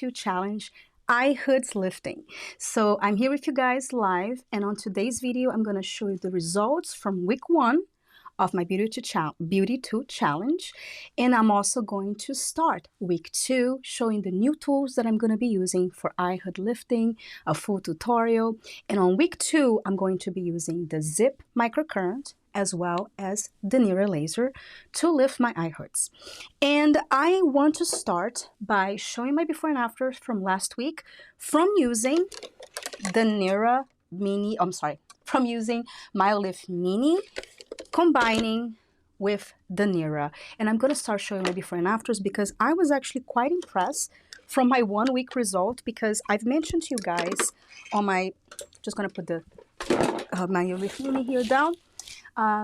2 challenge, eye hoods lifting. So I'm here with you guys live, and on today's video, I'm going to show you the results from week 1 of my Beauty 2 challenge. And I'm also going to start week 2 showing the new tools that I'm going to be using for eye hood lifting, a full tutorial. And on week 2, I'm going to be using the ZIIP microcurrent as well as the NIRA Laser to lift my eye hoods. And I want to start by showing my before and after from last week from using the NIRA Mini, from using Myolift Mini combining with the NIRA. And I'm going to start showing my before and afters because I was actually quite impressed from my 1 week result, because I've mentioned to you guys on my, just going to put the Myolift Mini here down.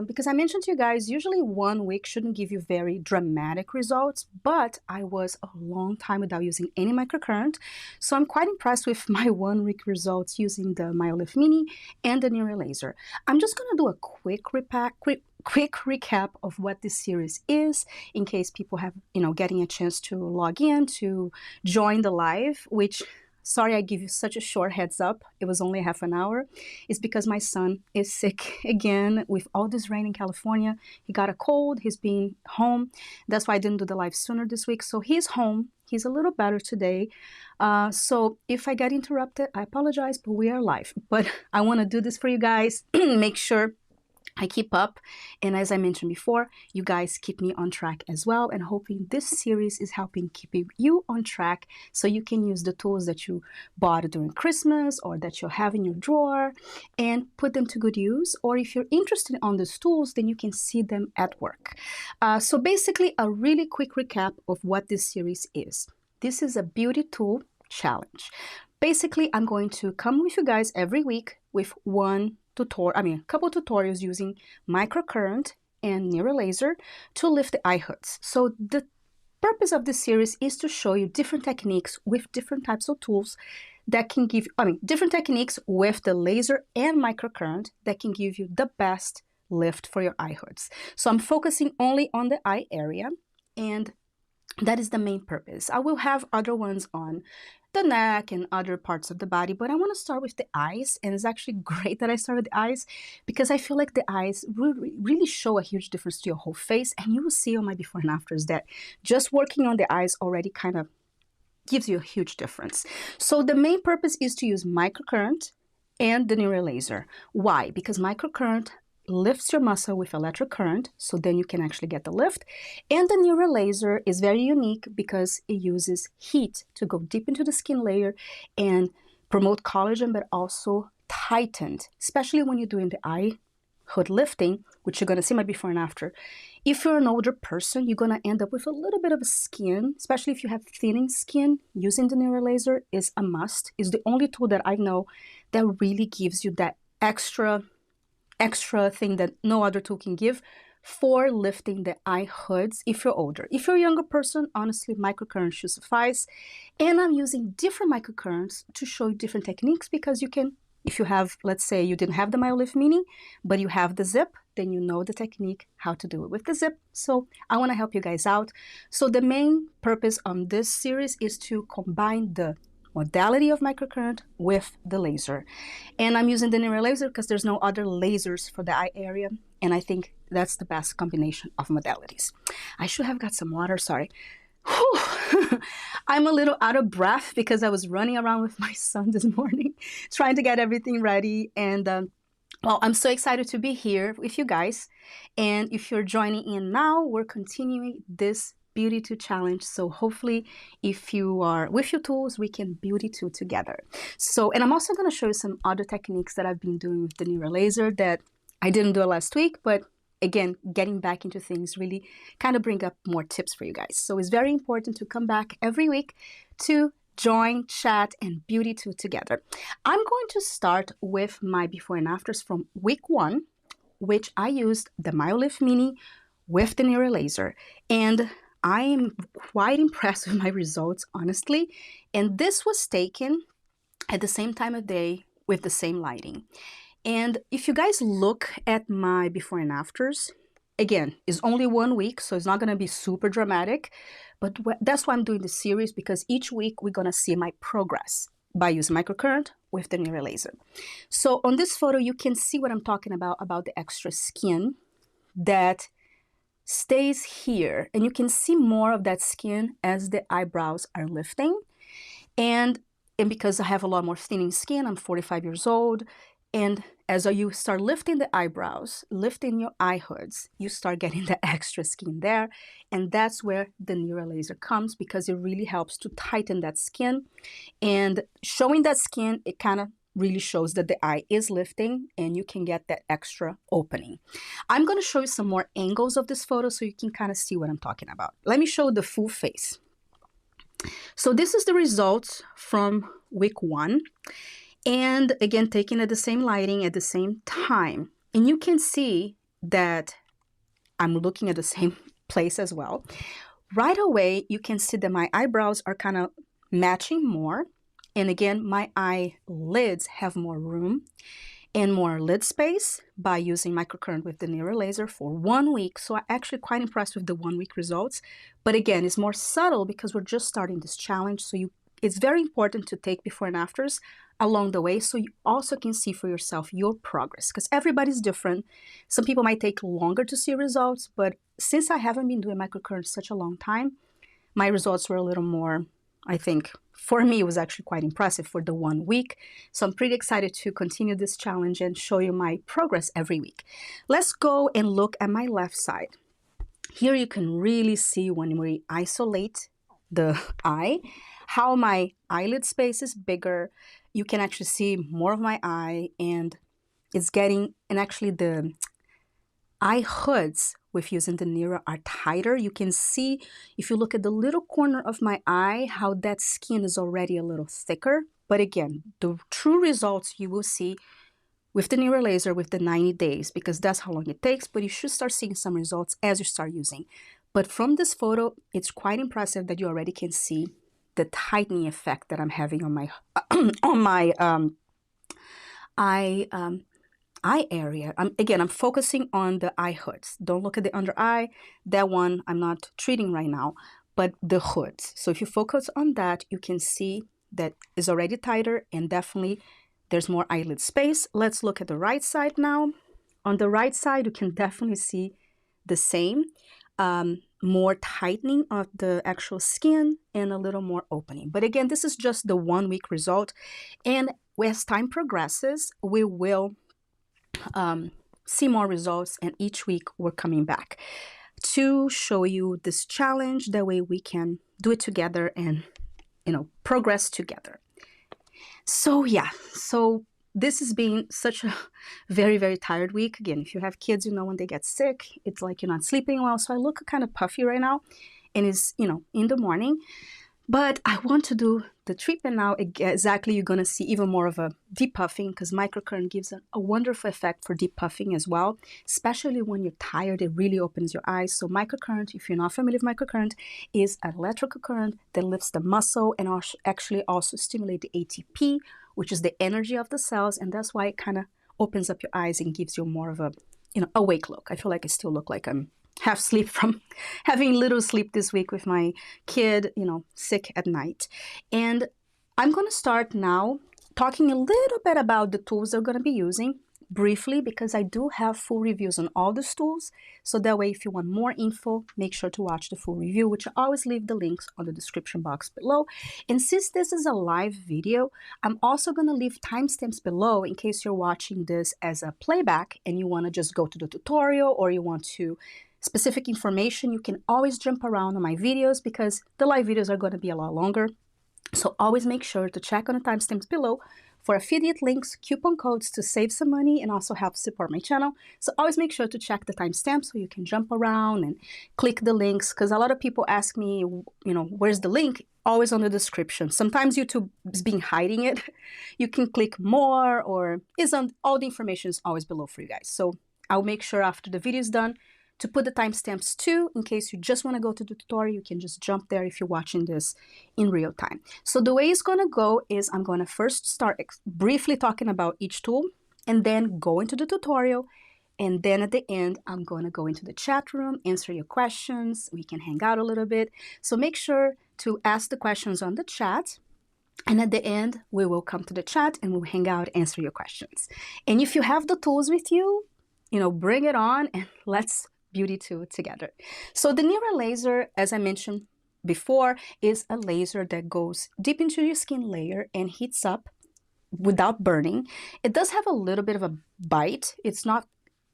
Because I mentioned to you guys, usually 1 week shouldn't give you very dramatic results, but I was a long time without using any microcurrent. So I'm quite impressed with my 1 week results using the Myolift Mini and the NIRA Laser. I'm just going to do a quick recap of what this series is, in case people have, getting a chance to log in, to join the live, which... Sorry, I give you such a short heads up. It was only half an hour. It's because my son is sick again with all this rain in California. He got a cold. He's been home. That's why I didn't do the live sooner this week. So he's home. He's a little better today. So if I get interrupted, I apologize, but we are live. But I want to do this for you guys. Make sure I keep up, and as I mentioned before, you guys keep me on track as well, and hoping this series is helping keep you on track so you can use the tools that you bought during Christmas or that you have in your drawer and put them to good use. Or if you're interested on these tools, then you can see them at work. So basically, a really quick recap of what this series is. This is a beauty tool challenge. Basically, I'm going to come with you guys every week with a couple tutorials using microcurrent and NIRA Laser to lift the eye hoods. So the purpose of this series is to show you different techniques with different types of tools that can give, different techniques with the laser and microcurrent that can give you the best lift for your eye hoods. So I'm focusing only on the eye area, and that is the main purpose. I will have other ones on the neck and other parts of the body, but I want to start with the eyes. And it's actually great that I start with the eyes, because I feel like the eyes really show a huge difference to your whole face. And you will see on my before and afters that just working on the eyes already kind of gives you a huge difference. So the main purpose is to use microcurrent and the NIRA Laser. Why? Because microcurrent lifts your muscle with electric current, so then you can actually get the lift. And the NIRA Laser is very unique because it uses heat to go deep into the skin layer and promote collagen, but also tightened, especially when you're doing the eye hood lifting, which you're going to see my before and after. If you're an older person, you're going to end up with a little bit of skin, especially if you have thinning skin. Using the NIRA Laser is a must. It's the only tool that I know that really gives you that extra thing that no other tool can give for lifting the eye hoods if you're older. If you're a younger person, honestly, microcurrent should suffice. And I'm using different microcurrents to show you different techniques, because you can, if you have, let's say you didn't have the Myolift Mini, but you have the ZIIP, then you know the technique, how to do it with the ZIIP. So I want to help you guys out. So the main purpose on this series is to combine the modality of microcurrent with the laser. And I'm using the NIRA Laser because there's no other lasers for the eye area, and I think that's the best combination of modalities. I should have got some water, sorry. Whew. I'm a little out of breath because I was running around with my son this morning trying to get everything ready, and well, I'm so excited to be here with you guys. And if you're joining in now, we're continuing this Beauty 2 challenge. So hopefully if you are with your tools, we can Beauty 2 together. So, and I'm also going to show you some other techniques that I've been doing with the NIRA Laser that I didn't do last week, but again, getting back into things really kind of bring up more tips for you guys. So it's very important to come back every week to join, chat, and Beauty 2 together. I'm going to start with my before and afters from week 1, which I used the Myolift Mini with the NIRA Laser. And I am quite impressed with my results, honestly. And this was taken at the same time of day with the same lighting. And if you guys look at my before and afters, again, it's only 1 week, so it's not going to be super dramatic, but that's why I'm doing this series, because each week we're going to see my progress by using microcurrent with the NIRA laser. So on this photo, you can see what I'm talking about the extra skin that stays here, and you can see more of that skin as the eyebrows are lifting. And because I have a lot more thinning skin, I'm 45 years old, and as you start lifting the eyebrows, lifting your eye hoods, you start getting the extra skin there, and that's where the NIRA laser comes, because it really helps to tighten that skin. And showing that skin, it kind of really shows that the eye is lifting and you can get that extra opening. I'm going to show you some more angles of this photo so you can kind of see what I'm talking about. Let me show the full face. So this is the results from week 1. And again, taken at the same lighting at the same time. And you can see that I'm looking at the same place as well. Right away, you can see that my eyebrows are kind of matching more. And again, my eyelids have more room and more lid space by using microcurrent with the NIRA laser for 1 week. So I'm actually quite impressed with the 1 week results. But again, it's more subtle because we're just starting this challenge. So it's very important to take before and afters along the way, so you also can see for yourself your progress, because everybody's different. Some people might take longer to see results, but since I haven't been doing microcurrent such a long time, my results were a little more, I think, for me, it was actually quite impressive for the 1 week. So I'm pretty excited to continue this challenge and show you my progress every week. Let's go and look at my left side. Here you can really see when we isolate the eye, how my eyelid space is bigger. You can actually see more of my eye, and it's getting, and actually the eye hoods with using the NIRA are tighter. You can see, if you look at the little corner of my eye, how that skin is already a little thicker. But again, the true results you will see with the NIRA laser with the 90 days, because that's how long it takes, but you should start seeing some results as you start using. But from this photo, it's quite impressive that you already can see the tightening effect that I'm having on my on my eye area. I'm focusing on the eye hoods. Don't look at the under eye. That one I'm not treating right now, but the hoods. So if you focus on that, you can see that is already tighter, and definitely there's more eyelid space. Let's look at the right side now. On the right side, you can definitely see the same. More tightening of the actual skin and a little more opening. But again, this is just the 1 week result. And as time progresses, we will see more results. And each week we're coming back to show you this challenge. That way we can do it together and, progress together. So yeah, this has been such a very, very tired week. Again, if you have kids, when they get sick, it's like you're not sleeping well. So I look kind of puffy right now, and it's, in the morning. But I want to do the treatment now. Exactly, you're going to see even more of a deep puffing, because microcurrent gives a wonderful effect for deep puffing as well, especially when you're tired. It really opens your eyes. So microcurrent, if you're not familiar with microcurrent, is an electrical current that lifts the muscle and actually also stimulate the ATP, which is the energy of the cells, and that's why it kind of opens up your eyes and gives you more of a, awake look. I feel like I still look like I'm half asleep from having little sleep this week with my kid, sick at night. And I'm going to start now talking a little bit about the tools they're going to be using briefly, because I do have full reviews on all these tools. So that way, if you want more info, make sure to watch the full review, which I always leave the links on the description box below. And since this is a live video, I'm also going to leave timestamps below in case you're watching this as a playback and you want to just go to the tutorial, or you want to specific information. You can always jump around on my videos, because the live videos are going to be a lot longer. So always make sure to check on the timestamps below for affiliate links, coupon codes to save some money and also help support my channel. So always make sure to check the timestamps so you can jump around and click the links, because a lot of people ask me, where's the link? Always on the description. Sometimes YouTube is being hiding it. You can click more, or all the information is always below for you guys. So I'll make sure after the video is done to put the timestamps too, in case you just want to go to the tutorial. You can just jump there if you're watching this in real time. So the way it's going to go is I'm going to first start briefly talking about each tool, and then go into the tutorial And then at the end, I'm going to go into the chat room, answer your questions. We can hang out a little bit. So make sure to ask the questions on the chat. And at the end, we will come to the chat and we'll hang out, answer your questions. And if you have the tools with you, bring it on and let's beauty two together. So the NIRA laser, as I mentioned before, is a laser that goes deep into your skin layer and heats up without burning. It does have a little bit of a bite. It's not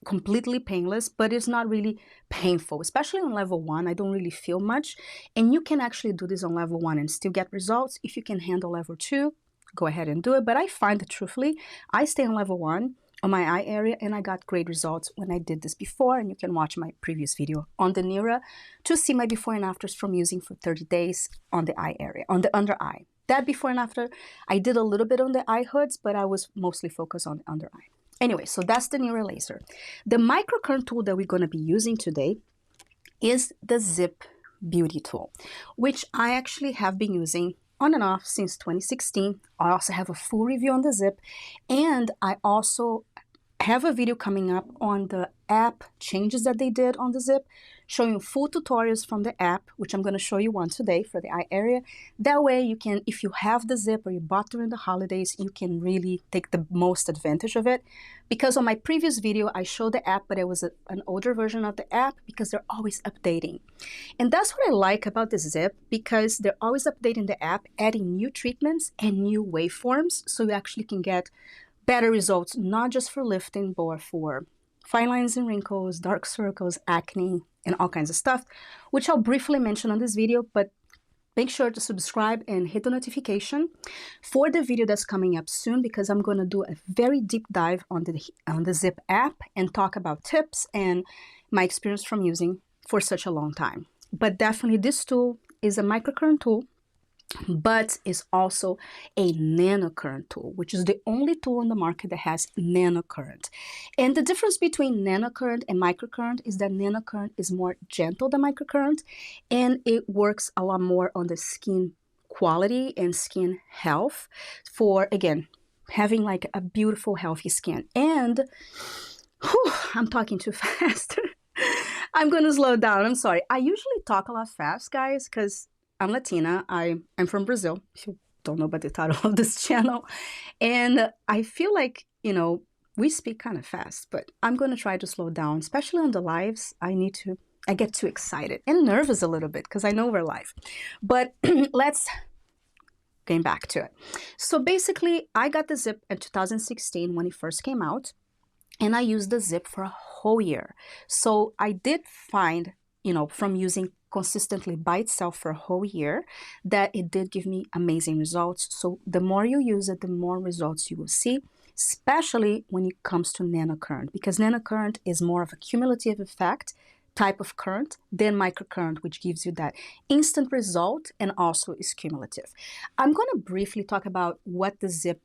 completely painless, but it's not really painful, especially on level 1. I don't really feel much. And you can actually do this on level 1 and still get results. If you can handle level 2, go ahead and do it. But I find that truthfully, I stay on level 1 on my eye area and I got great results when I did this before. And you can watch my previous video on the NIRA to see my before and afters from using for 30 days on the eye area, on the under eye. That before and after, I did a little bit on the eye hoods, but I was mostly focused on the under eye. Anyway, so that's the NIRA laser. The microcurrent tool that we're going to be using today is the ZIIP Beauty tool, which I actually have been using on and off since 2016. I also have a full review on the ZIIP, and I also have a video coming up on the app changes that they did on the ZIIP, showing full tutorials from the app, which I'm going to show you one today for the eye area. That way you can, if you have the ZIIP or you bought during the holidays, you can really take the most advantage of it. Because on my previous video, I showed the app, but it was an older version of the app because they're always updating. And that's what I like about the ZIIP, because they're always updating the app, adding new treatments and new waveforms, so you actually can get better results, not just for lifting, but for fine lines and wrinkles, dark circles, acne, and all kinds of stuff, which I'll briefly mention on this video, but make sure to subscribe and hit the notification for the video that's coming up soon, because I'm going to do a very deep dive on the ZIIP app and talk about tips and my experience from using for such a long time. But definitely this tool is a microcurrent tool, but is also a nanocurrent tool, which is the only tool on the market that has nanocurrent. And the difference between nanocurrent and microcurrent is that nanocurrent is more gentle than microcurrent, and it works a lot more on the skin quality and skin health for, again, having like a beautiful, healthy skin. And I'm talking too fast. I'm going to slow down. I'm sorry. I usually talk a lot fast, guys, because I'm Latina. I'm from Brazil, if you don't know about the title of this channel. And I feel like, we speak kind of fast, but I'm going to try to slow down, especially on the lives. I get too excited and nervous a little bit because I know we're live. But let's get back to it. So basically, I got the ZIIP in 2016 when it first came out, and I used the ZIIP for a whole year. So I did find, from using consistently by itself for a whole year, that it did give me amazing results. So the more you use it, the more results you will see, especially when it comes to nanocurrent, because nanocurrent is more of a cumulative effect type of current than microcurrent, which gives you that instant result and also is cumulative. I'm going to briefly talk about what the ZIIP,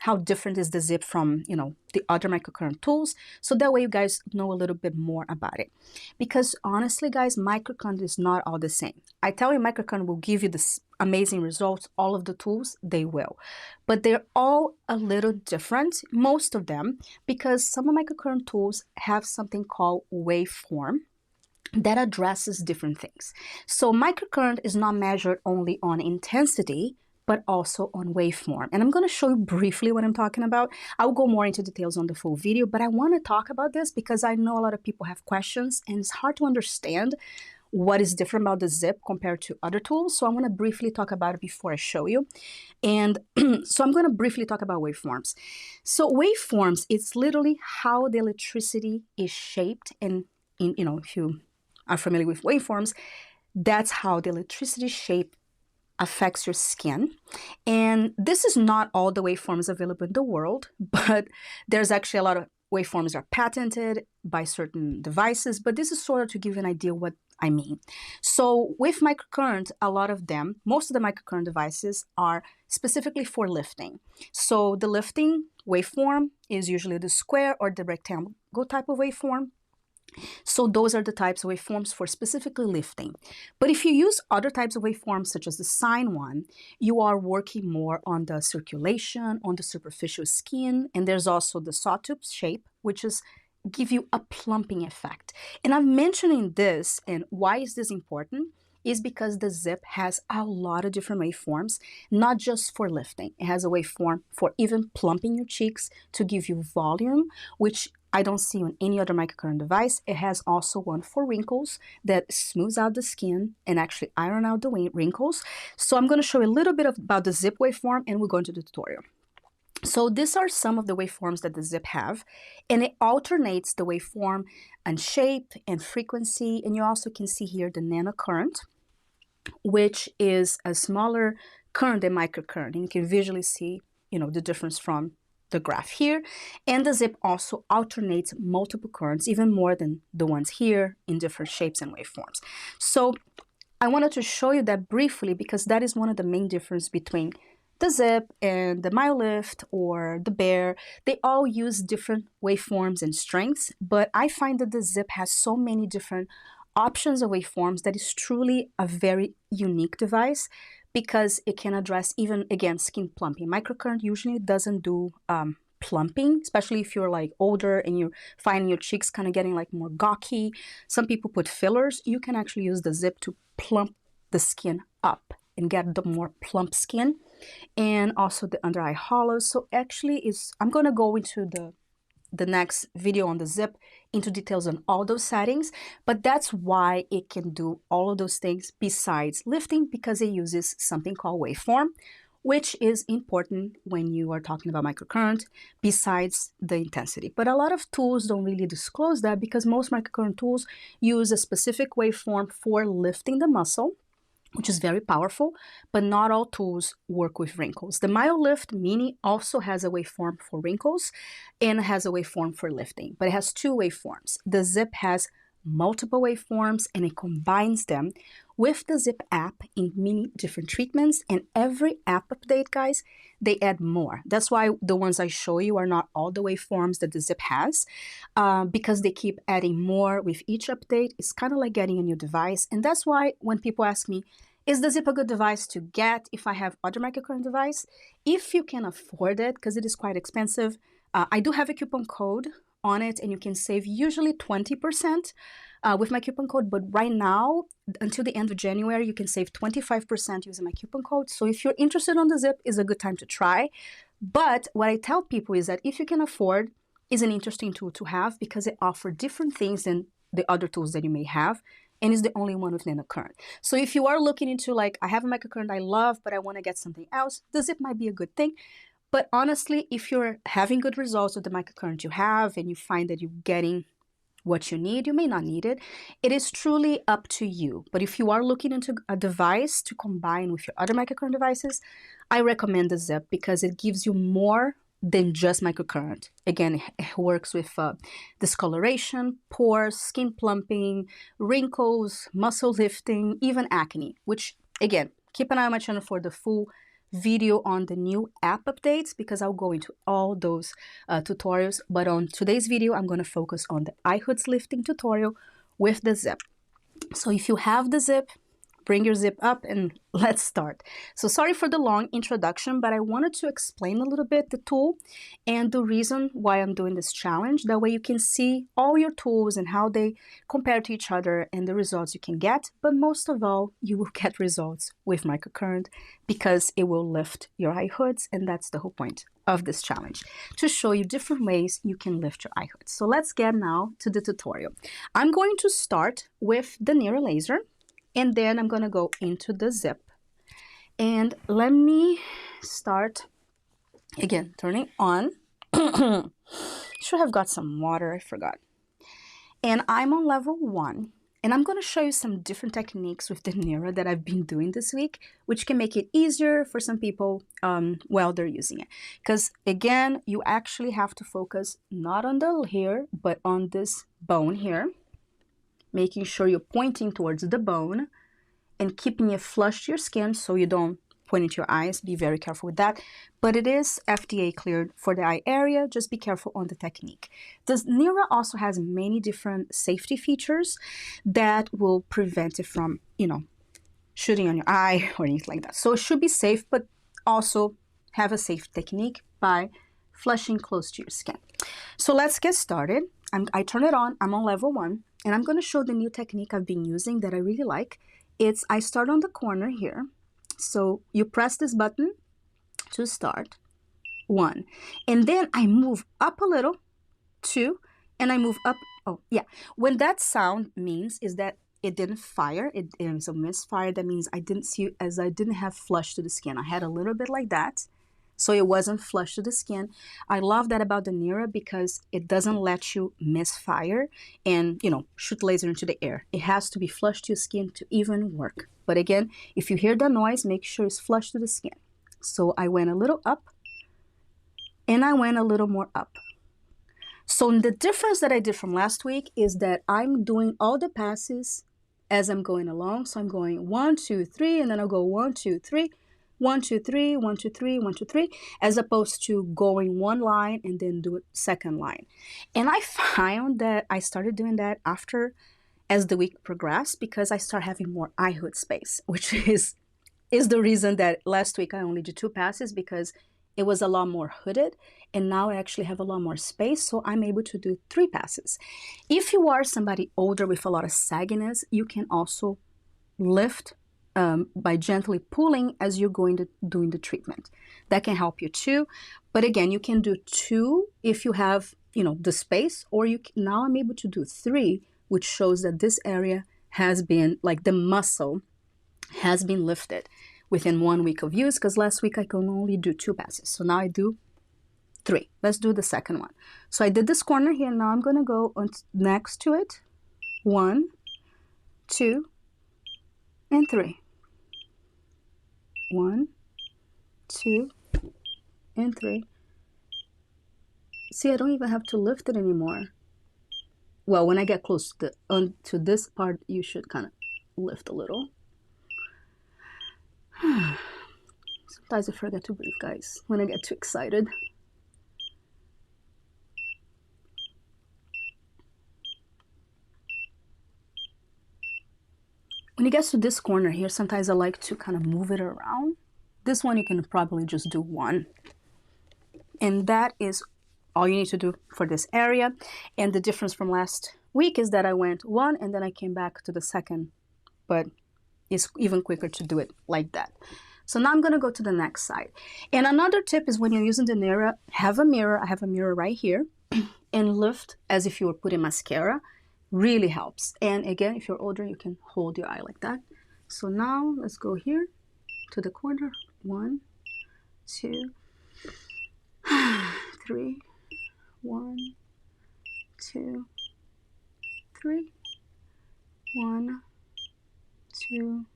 how different is the ZIIP from, the other microcurrent tools, so that way you guys know a little bit more about it. Because honestly, guys, microcurrent is not all the same. I tell you, microcurrent will give you this amazing results. All of the tools, they will. But they're all a little different, most of them, because some of microcurrent tools have something called waveform that addresses different things. So microcurrent is not measured only on intensity, but also on waveform. And I'm going to show you briefly what I'm talking about. I'll go more into details on the full video, but I want to talk about this because I know a lot of people have questions and it's hard to understand what is different about the ZIIP compared to other tools. So I want to briefly talk about it before I show you. And so I'm going to briefly talk about waveforms. So waveforms, it's literally how the electricity is shaped. And if you are familiar with waveforms, that's how the electricity shape affects your skin. And this is not all the waveforms available in the world, but there's actually a lot of waveforms that are patented by certain devices, but this is sort of to give you an idea what I mean. So with microcurrent, a lot of them, most of the microcurrent devices are specifically for lifting. So the lifting waveform is usually the square or the rectangle type of waveform. So those are the types of waveforms for specifically lifting. But if you use other types of waveforms, such as the sine one, you are working more on the circulation, on the superficial skin, and there's also the sawtooth shape, which is give you a plumping effect. And I'm mentioning this, and why is this important? Is because the ZIIP has a lot of different waveforms, not just for lifting. It has a waveform for even plumping your cheeks to give you volume, which I don't see on any other microcurrent device. It has also one for wrinkles that smooths out the skin and actually iron out the wrinkles. So I'm going to show you a little bit about the ZIIP waveform, and we'll go into the tutorial. So these are some of the waveforms that the ZIIP have, and it alternates the waveform and shape and frequency. And you also can see here the nanocurrent, which is a smaller current than microcurrent. And you can visually see, the difference from the graph here. And the ZIIP also alternates multiple currents, even more than the ones here, in different shapes and waveforms. So I wanted to show you that briefly because that is one of the main differences between the ZIIP and the Myolift or the Bear. They all use different waveforms and strengths, but I find that the ZIIP has so many different options of waveforms that is truly a very unique device because it can address even, again, skin plumping. Microcurrent usually doesn't do plumping, especially if you're like older and you're finding your cheeks kind of getting like more gawky. Some people put fillers. You can actually use the ZIIP to plump the skin up and get the more plump skin, and also the under eye hollows. So actually I'm going to go into the next video on the ZIIP into details on all those settings, but that's why it can do all of those things besides lifting, because it uses something called waveform, which is important when you are talking about microcurrent besides the intensity. But a lot of tools don't really disclose that because most microcurrent tools use a specific waveform for lifting the muscle, which is very powerful, but not all tools work with wrinkles. The Myolift Mini also has a waveform for wrinkles and has a waveform for lifting, but it has two waveforms. The ZIIP has multiple waveforms and it combines them with the ZIIP app in many different treatments, and every app update, guys, they add more. That's why the ones I show you are not all the waveforms that the ZIIP has, because they keep adding more with each update. It's kind of like getting a new device, and that's why when people ask me, is the ZIIP a good device to get if I have other microcurrent device? If you can afford it, because it is quite expensive, I do have a coupon code on it, and you can save usually 20% with my coupon code. But right now, until the end of January, you can save 25% using my coupon code. So if you're interested on the ZIIP, it's a good time to try. But what I tell people is that if you can afford, it's an interesting tool to have because it offers different things than the other tools that you may have, and is the only one with nanocurrent. So if you are looking into like, I have a microcurrent I love, but I want to get something else, the ZIIP might be a good thing. But honestly, if you're having good results with the microcurrent you have and you find that you're getting what you need, you may not need it. It is truly up to you. But if you are looking into a device to combine with your other microcurrent devices, I recommend the ZIIP because it gives you more than just microcurrent. Again, it works with discoloration, pores, skin plumping, wrinkles, muscle lifting, even acne, which again, keep an eye on my channel for the full video on the new app updates because I'll go into all those tutorials. But on today's video, I'm going to focus on the eye hoods lifting tutorial with the ZIIP. So if you have the ZIIP, bring your ZIIP up and let's start. So sorry for the long introduction, but I wanted to explain a little bit the tool and the reason why I'm doing this challenge. That way you can see all your tools and how they compare to each other and the results you can get. But most of all, you will get results with microcurrent because it will lift your eye hoods, and that's the whole point of this challenge, to show you different ways you can lift your eye hoods. So let's get now to the tutorial. I'm going to start with the NIRA Laser, and then I'm going to go into the ZIIP. And let me start, again, turning on. Should have got some water, I forgot. And I'm on level 1. And I'm going to show you some different techniques with the NIRA that I've been doing this week, which can make it easier for some people while they're using it. Because again, you actually have to focus not on the hair, but on this bone here, making sure you're pointing towards the bone and keeping it flush to your skin so you don't point into your eyes. Be very careful with that. But it is FDA cleared for the eye area. Just be careful on the technique. The NIRA also has many different safety features that will prevent it from, shooting on your eye or anything like that. So it should be safe, but also have a safe technique by flushing close to your skin. So let's get started. I turn it on. I'm on level 1. And I'm going to show the new technique I've been using that I really like. It's I start on the corner here. So you press this button to start, 1. And then I move up a little, 2. And I move up. Oh, yeah. When that sound means is that it didn't fire. It was a misfire. That means I didn't have flush to the skin. I had a little bit like that. So it wasn't flush to the skin. I love that about the NIRA because it doesn't let you misfire and, shoot laser into the air. It has to be flush to your skin to even work. But again, if you hear the noise, make sure it's flush to the skin. So I went a little up and I went a little more up. So the difference that I did from last week is that I'm doing all the passes as I'm going along. So I'm going 1, 2, 3, and then I'll go 1, 2, 3. 1, 2, 3, 1, 2, 3, 1, 2, 3, as opposed to going one line and then do a second line. And I found that I started doing that as the week progressed, because I start having more eye hood space, which is the reason that last week I only did 2 passes, because it was a lot more hooded, and now I actually have a lot more space, so I'm able to do 3 passes. If you are somebody older with a lot of sagginess, you can also lift by gently pulling as you're doing the treatment. That can help you too. But again, you can do 2 if you have, the space, or now I'm able to do 3, which shows that this area has been, like the muscle has been lifted within 1 week of use, because last week I could only do 2 passes. So now I do 3. Let's do the second one. So I did this corner here. Now I'm going to go next to it. 1, 2, and 3. 1, 2, and 3. See, I don't even have to lift it anymore. Well, when I get close to this part, you should kind of lift a little. Sometimes I forget to breathe, guys, when I get too excited. When it gets to this corner here, sometimes I like to kind of move it around. This one you can probably just do 1. And that is all you need to do for this area. And the difference from last week is that I went 1 and then I came back to the second. But it's even quicker to do it like that. So now I'm going to go to the next side. And another tip is when you're using the NIRA, have a mirror. I have a mirror right here. And lift as if you were putting mascara. Really helps. And again, if you're older, you can hold your eye like that. So now let's go here to the corner. 1, 2, 3. 1, 2, 3. 1, 2,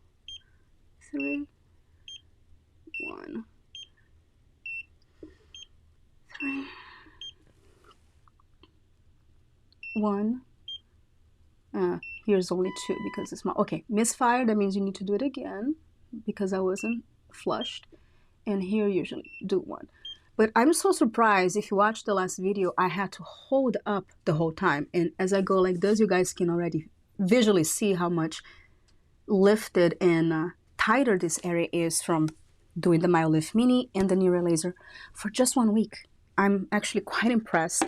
3. 1, 3. 1. Here's only 2 because it's small. Okay, misfire, that means you need to do it again because I wasn't flushed. And here usually do 1. But I'm so surprised, if you watched the last video, I had to hold up the whole time. And as I go like this, you guys can already visually see how much lifted and tighter this area is from doing the Myolift Mini and the NIRA Laser for just 1 week. I'm actually quite impressed.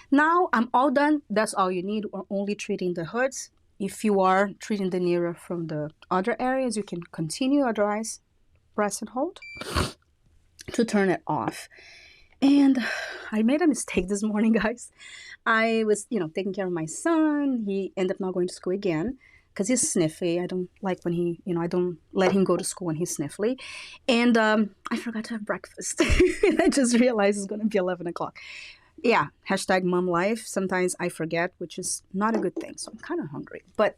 Now I'm all done. That's all you need. We're only treating the hoods. If you are treating the NIRA from the other areas, you can continue, otherwise press and hold to turn it off. And I made a mistake this morning, guys. I was, taking care of my son. He ended up not going to school again because he's sniffly. I don't like when he, I don't let him go to school when he's sniffly. And I forgot to have breakfast. I just realized it's going to be 11 o'clock. Yeah, hashtag mom life. Sometimes I forget, which is not a good thing. So I'm kind of hungry, but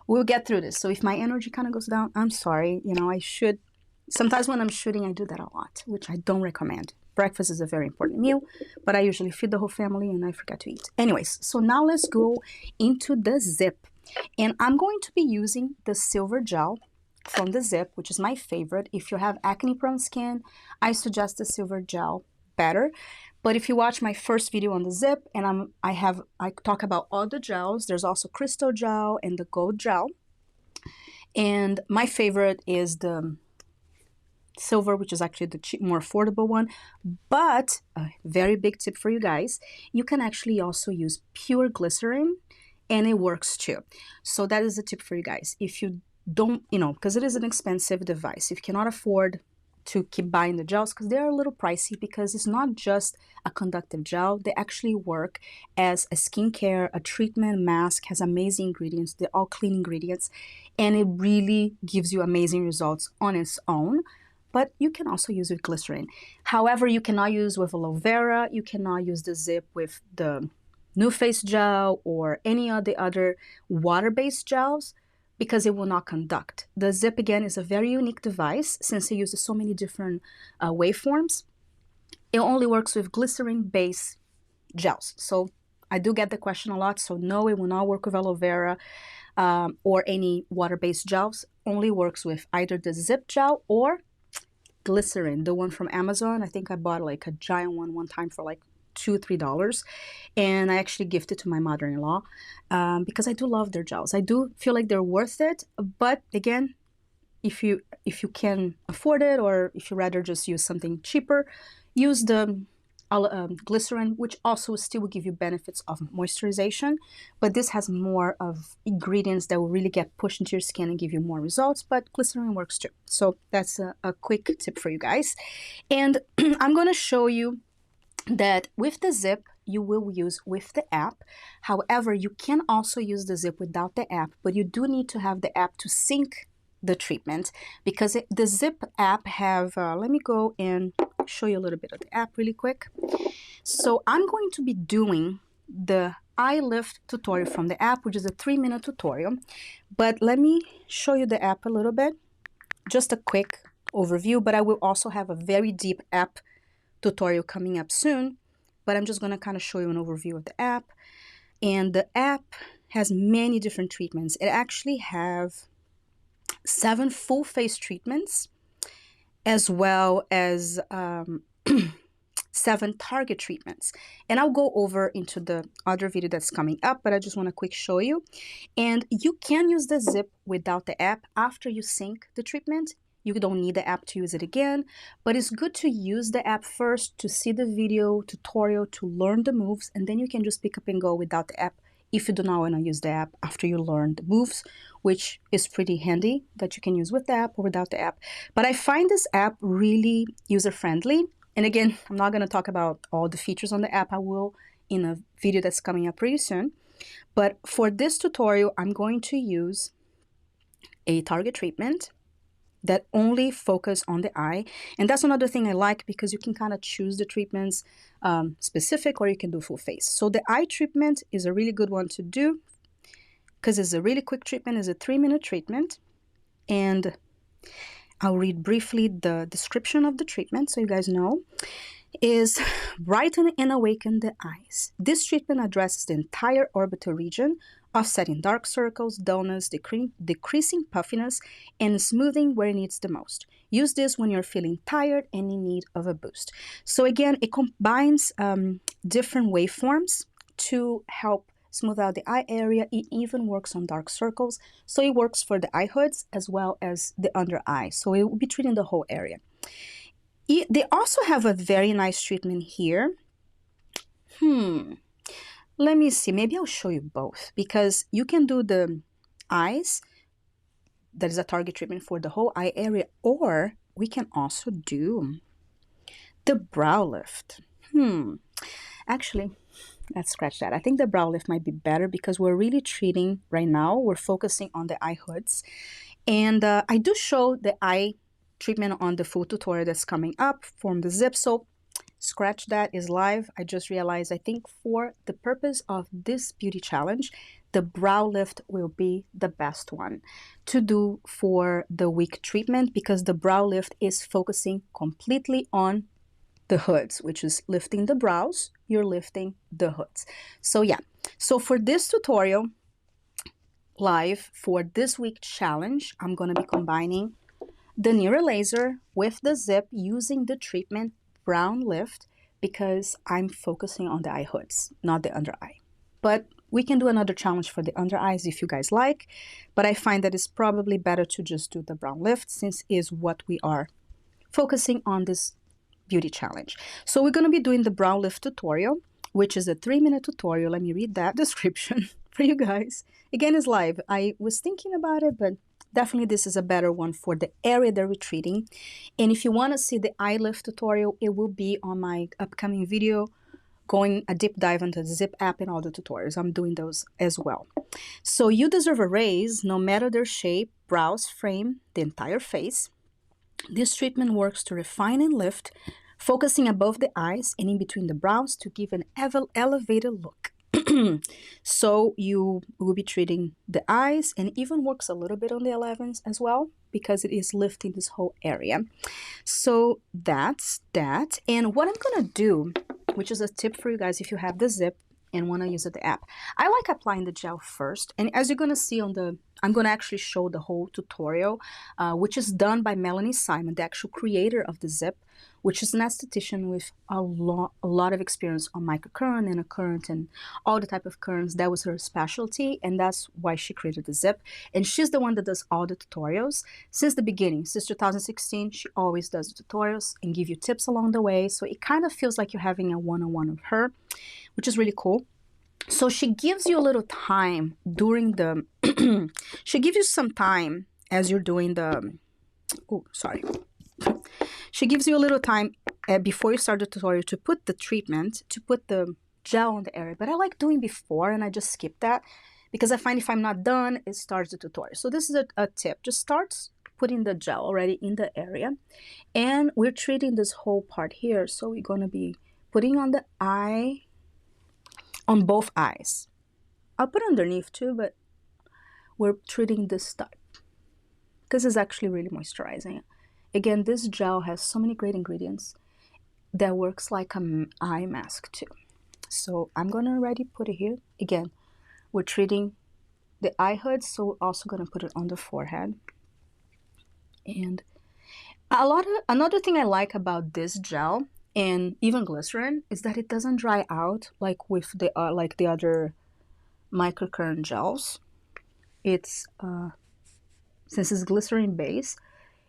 we'll get through this. So if my energy kind of goes down, I'm sorry. I should. Sometimes when I'm shooting, I do that a lot, which I don't recommend. Breakfast is a very important meal, but I usually feed the whole family and I forget to eat. Anyways, so now let's go into the ZIIP. And I'm going to be using the silver gel from the ZIIP, which is my favorite. If you have acne-prone skin, I suggest the silver gel better. But if you watch my first video on the ZIIP, and I talk about all the gels, there's also crystal gel and the gold gel. And my favorite is the silver, which is actually the cheap, more affordable one. But a very big tip for you guys, you can actually also use pure glycerin, and it works too. So that is a tip for you guys. If you don't, because it is an expensive device, if you cannot afford to keep buying the gels, because they're a little pricey, because it's not just a conductive gel. They actually work as a skincare, a treatment mask, has amazing ingredients. They're all clean ingredients, and it really gives you amazing results on its own. But you can also use with glycerin. However, you cannot use with aloe vera. You cannot use the ZIIP with the New Face gel or any of the other water-based gels, because it will not conduct. The ZIIP, again, is a very unique device since it uses so many different waveforms. It only works with glycerin-based gels. So I do get the question a lot. So no, it will not work with aloe vera or any water-based gels. Only works with either the ZIIP gel or glycerin, the one from Amazon. I think I bought like a giant one time for like $2 or $3, and I actually gifted to my mother-in-law because I do love their gels. I do feel like they're worth it, but again, if you can afford it, or if you rather just use something cheaper, use the glycerin, which also still will give you benefits of moisturization, but this has more of ingredients that will really get pushed into your skin and give you more results. But glycerin works too. So that's a quick tip for you guys. And I'm going to show you that with the ZIIP, you will use with the app. However, you can also use the ZIIP without the app, but you do need to have the app to sync the treatment, because the ZIIP app have, let me go and show you a little bit of the app really quick. So I'm going to be doing the Myolift tutorial from the app, which is a 3-minute tutorial, but let me show you the app a little bit, just a quick overview, but I will also have a very deep app tutorial coming up soon, but I'm just going to kind of show you an overview of the app. And the app has many different treatments. It actually have 7 full face treatments, as well as 7 target treatments. And I'll go over into the other video that's coming up, but I just want to quick show you. And you can use the ZIIP without the app after you sync the treatment. You don't need the app to use it again, but it's good to use the app first to see the video tutorial, to learn the moves, and then you can just pick up and go without the app if you do not want to use the app after you learn the moves, which is pretty handy that you can use with the app or without the app. But I find this app really user-friendly. And again, I'm not going to talk about all the features on the app. I will in a video that's coming up pretty soon. But for this tutorial, I'm going to use a target treatment that only focus on the eye. And that's another thing I like, because you can kind of choose the treatments specific, or you can do full face. So the eye treatment is a really good one to do, because it's a really quick treatment. It's a 3-minute treatment. And I'll read briefly the description of the treatment so you guys know. Is brighten and awaken the eyes. This treatment addresses the entire orbital region, offsetting dark circles, dullness, decreasing puffiness, and smoothing where it needs the most. Use this when you're feeling tired and in need of a boost. So again, it combines different waveforms to help smooth out the eye area. It even works on dark circles. So it works for the eye hoods as well as the under eye. So it will be treating the whole area. They also have a very nice treatment here. Let me see. Maybe I'll show you both, because you can do the eyes. That is a target treatment for the whole eye area. Or we can also do the brow lift. Actually, let's scratch that. I think the brow lift might be better, because we're really treating right now. We're focusing on the eye hoods. And I do show the eye treatment on the full tutorial that's coming up from the ZIIP. So scratch that, is live. I just realized, I think for the purpose of this beauty challenge, the brow lift will be the best one to do for the week treatment, because the brow lift is focusing completely on the hoods, which is lifting the brows. You're lifting the hoods. So yeah, so for this tutorial live for this week challenge, I'm going to be combining the NIRA Laser with the ZIIP using the treatment brown lift, because I'm focusing on the eye hoods, not the under eye. But we can do another challenge for the under eyes if you guys like, but I find that it's probably better to just do the brown lift, since is what we are focusing on this beauty challenge. So we're going to be doing the brow lift tutorial, which is a 3-minute tutorial. Let me read that description for you guys. Again, it's live. I was thinking about it, but definitely this is a better one for the area that we're treating. And if you want to see the eye lift tutorial, it will be on my upcoming video going a deep dive into the ZIIP app and all the tutorials. I'm doing those as well. So you deserve a raise no matter their shape, brows, frame, the entire face. This treatment works to refine and lift, focusing above the eyes and in between the brows to give an elevated look. So you will be treating the eyes, and even works a little bit on the 11s as well, because it is lifting this whole area. So that's that. And what I'm gonna do, which is a tip for you guys if you have the ZIIP and want to use the app, I like applying the gel first. And as you're going to see on the, I'm going to actually show the whole tutorial, which is done by Melanie Simon, the actual creator of the ZIIP, which is an esthetician with a lot of experience on microcurrent, nanocurrent, and all the type of currents. That was her specialty, and that's why she created the ZIIP. And she's the one that does all the tutorials since the beginning. Since 2016, she always does the tutorials and give you tips along the way. So it kind of feels like you're having a one-on-one of her, which is really cool. So she gives you a little time during the, she gives you some time as you're doing the, oh, sorry. She gives you a little time before you start the tutorial to put the treatment, to put the gel on the area. But I like doing before, and I just skip that because I find if I'm not done, it starts the tutorial. So this is a tip. Just start putting the gel already in the area. And we're treating this whole part here. So we're going to be putting on the eye, on both eyes. I'll put underneath too, but we're treating this type because it's actually really moisturizing. Again, this gel has so many great ingredients that works like an eye mask too. So I'm gonna already put it here. Again, we're treating the eye hood, so we're also gonna put it on the forehead. And another thing I like about this gel and even glycerin is that it doesn't dry out like with the other microcurrent gels. It's since it's glycerin base,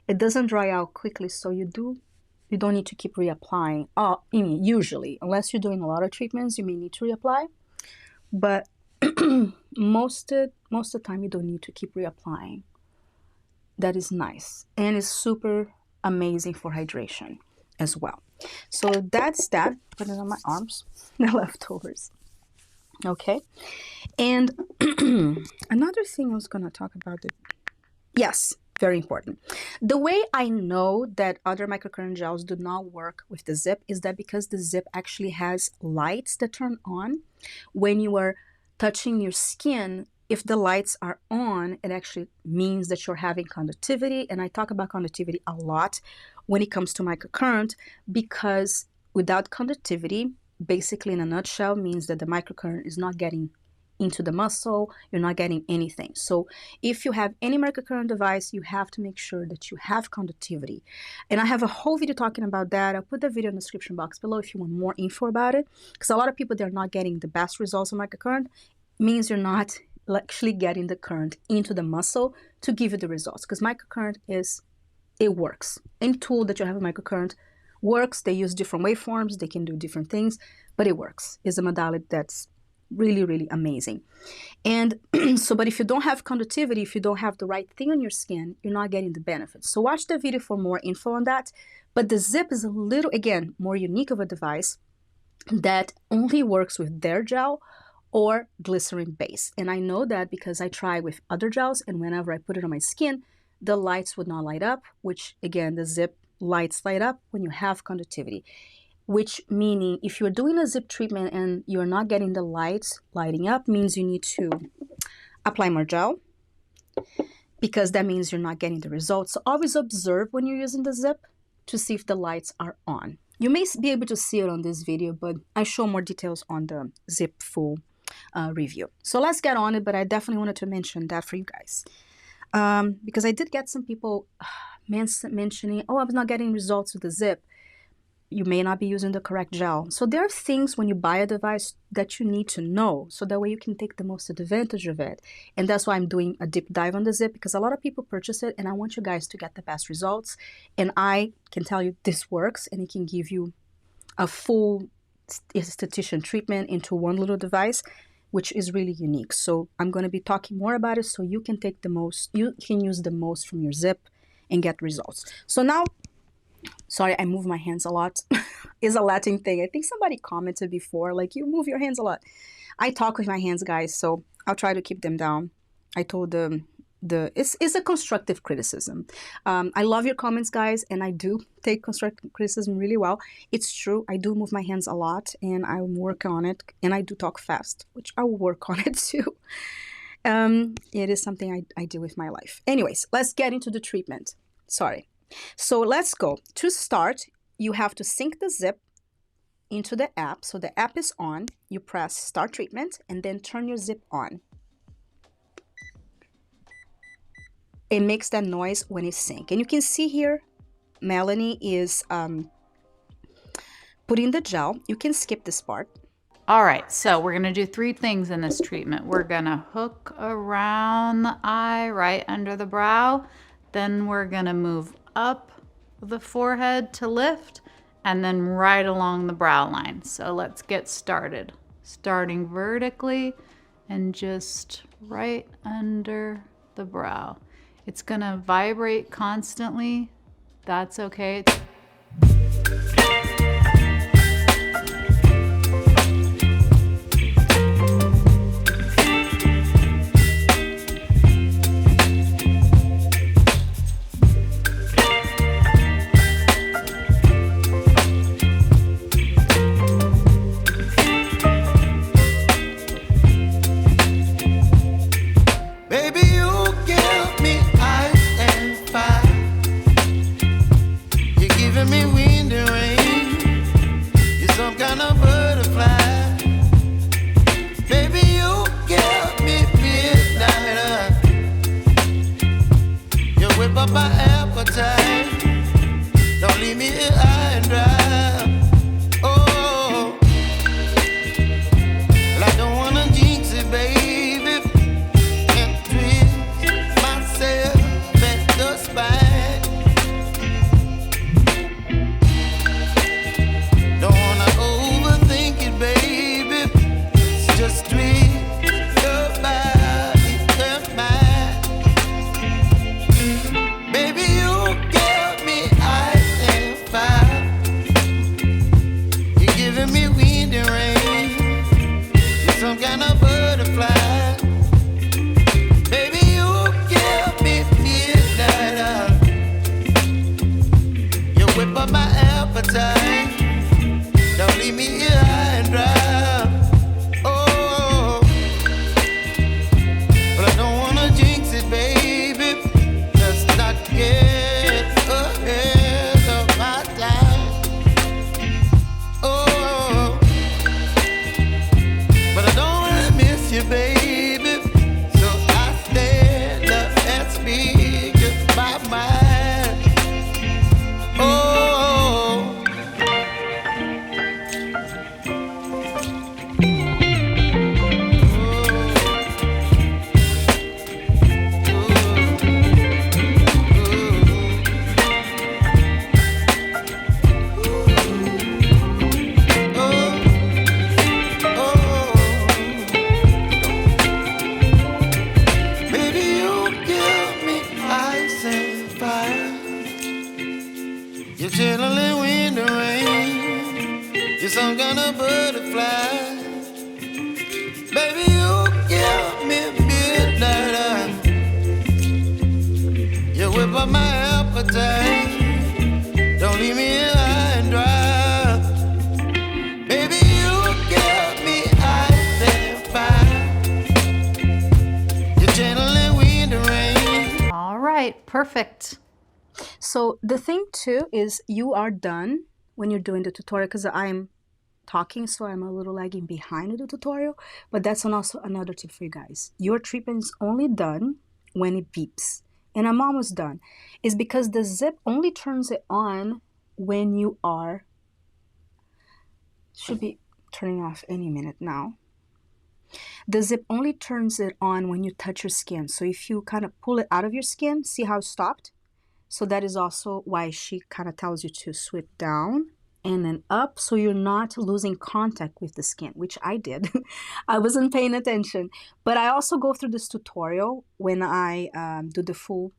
it doesn't dry out quickly, so you don't need to keep reapplying. I mean, usually, unless you're doing a lot of treatments, you may need to reapply. But most of the time, you don't need to keep reapplying. That is nice, and it's super amazing for hydration as well. So that's that. Put it on my arms, the leftovers. Okay, and another thing I was gonna talk about. Yes. Very important. The way I know that other microcurrent gels do not work with the ZIIP is that because the ZIIP actually has lights that turn on when you are touching your skin. If the lights are on, it actually means that you're having conductivity. And I talk about conductivity a lot when it comes to microcurrent, because without conductivity, basically in a nutshell, means that the microcurrent is not getting into the muscle, you're not getting anything. So if you have any microcurrent device, you have to make sure that you have conductivity. And I have a whole video talking about that. I'll put the video in the description box below if you want more info about it, because a lot of people, they're not getting the best results of microcurrent. It means you're not actually getting the current into the muscle to give you the results, because microcurrent it works. Any tool that you have a microcurrent works. They use different waveforms, they can do different things, but it works. It's a modality that's really, really amazing. And so, but if you don't have conductivity, if you don't have the right thing on your skin, you're not getting the benefits. So watch the video for more info on that. But the ZIIP is a little, again, more unique of a device that only works with their gel or glycerin base. And I know that because I try with other gels, and whenever I put it on my skin, the lights would not light up, which again, the ZIIP lights light up when you have conductivity. Which meaning if you're doing a ZIIP treatment and you're not getting the lights lighting up, means you need to apply more gel, because that means you're not getting the results. So always observe when you're using the ZIIP to see if the lights are on. You may be able to see it on this video, but I show more details on the ZIIP full review. So let's get on it, but I definitely wanted to mention that for you guys. Because I did get some people mentioning, oh, I was not getting results with the ZIIP. you may not be using the correct gel. So there are things when you buy a device that you need to know, so that way you can take the most advantage of it. And that's why I'm doing a deep dive on the ZIIP, because a lot of people purchase it, and I want you guys to get the best results. And I can tell you this works, and it can give you a full esthetician treatment into one little device, which is really unique. So I'm going to be talking more about it, so you can take the most, you can use the most from your ZIIP and get results. So now, sorry, I move my hands a lot. It's a Latin thing. I think somebody commented before, like, you move your hands a lot. I talk with my hands, guys, so I'll try to keep them down. I told them it's a constructive criticism. I love your comments, guys, and I do take constructive criticism really well. It's true, I do move my hands a lot, and I work on it, and I do talk fast, which I will work on it too. It is something I do with my life. Anyways, let's get into the treatment. Sorry. So let's go. To start, you have to sync the ZIIP into the app. So the app is on, you press start treatment, and then turn your ZIIP on. It makes that noise when it's synced. And you can see here, Melanie is putting the gel. You can skip this part. All right, so we're gonna do 3 things in this treatment. We're gonna hook around the eye right under the brow. Then we're gonna move up the forehead to lift, and then right along the brow line. So let's get started. Starting vertically and just right under the brow. It's gonna vibrate constantly. That's okay. Perfect. So the thing too is you are done when you're doing the tutorial, because I'm talking, so I'm a little lagging behind the tutorial, but that's also another tip for you guys. Your treatment is only done when it beeps. And I'm almost done. It's because the ZIIP only turns it on when you are Should be turning off any minute now. The zip only turns it on when you touch your skin. So if you kind of pull it out of your skin, see how it stopped? So that is also why she kind of tells you to sweep down and then up, so you're not losing contact with the skin, which I did. I wasn't paying attention. But I also go through this tutorial when I do the full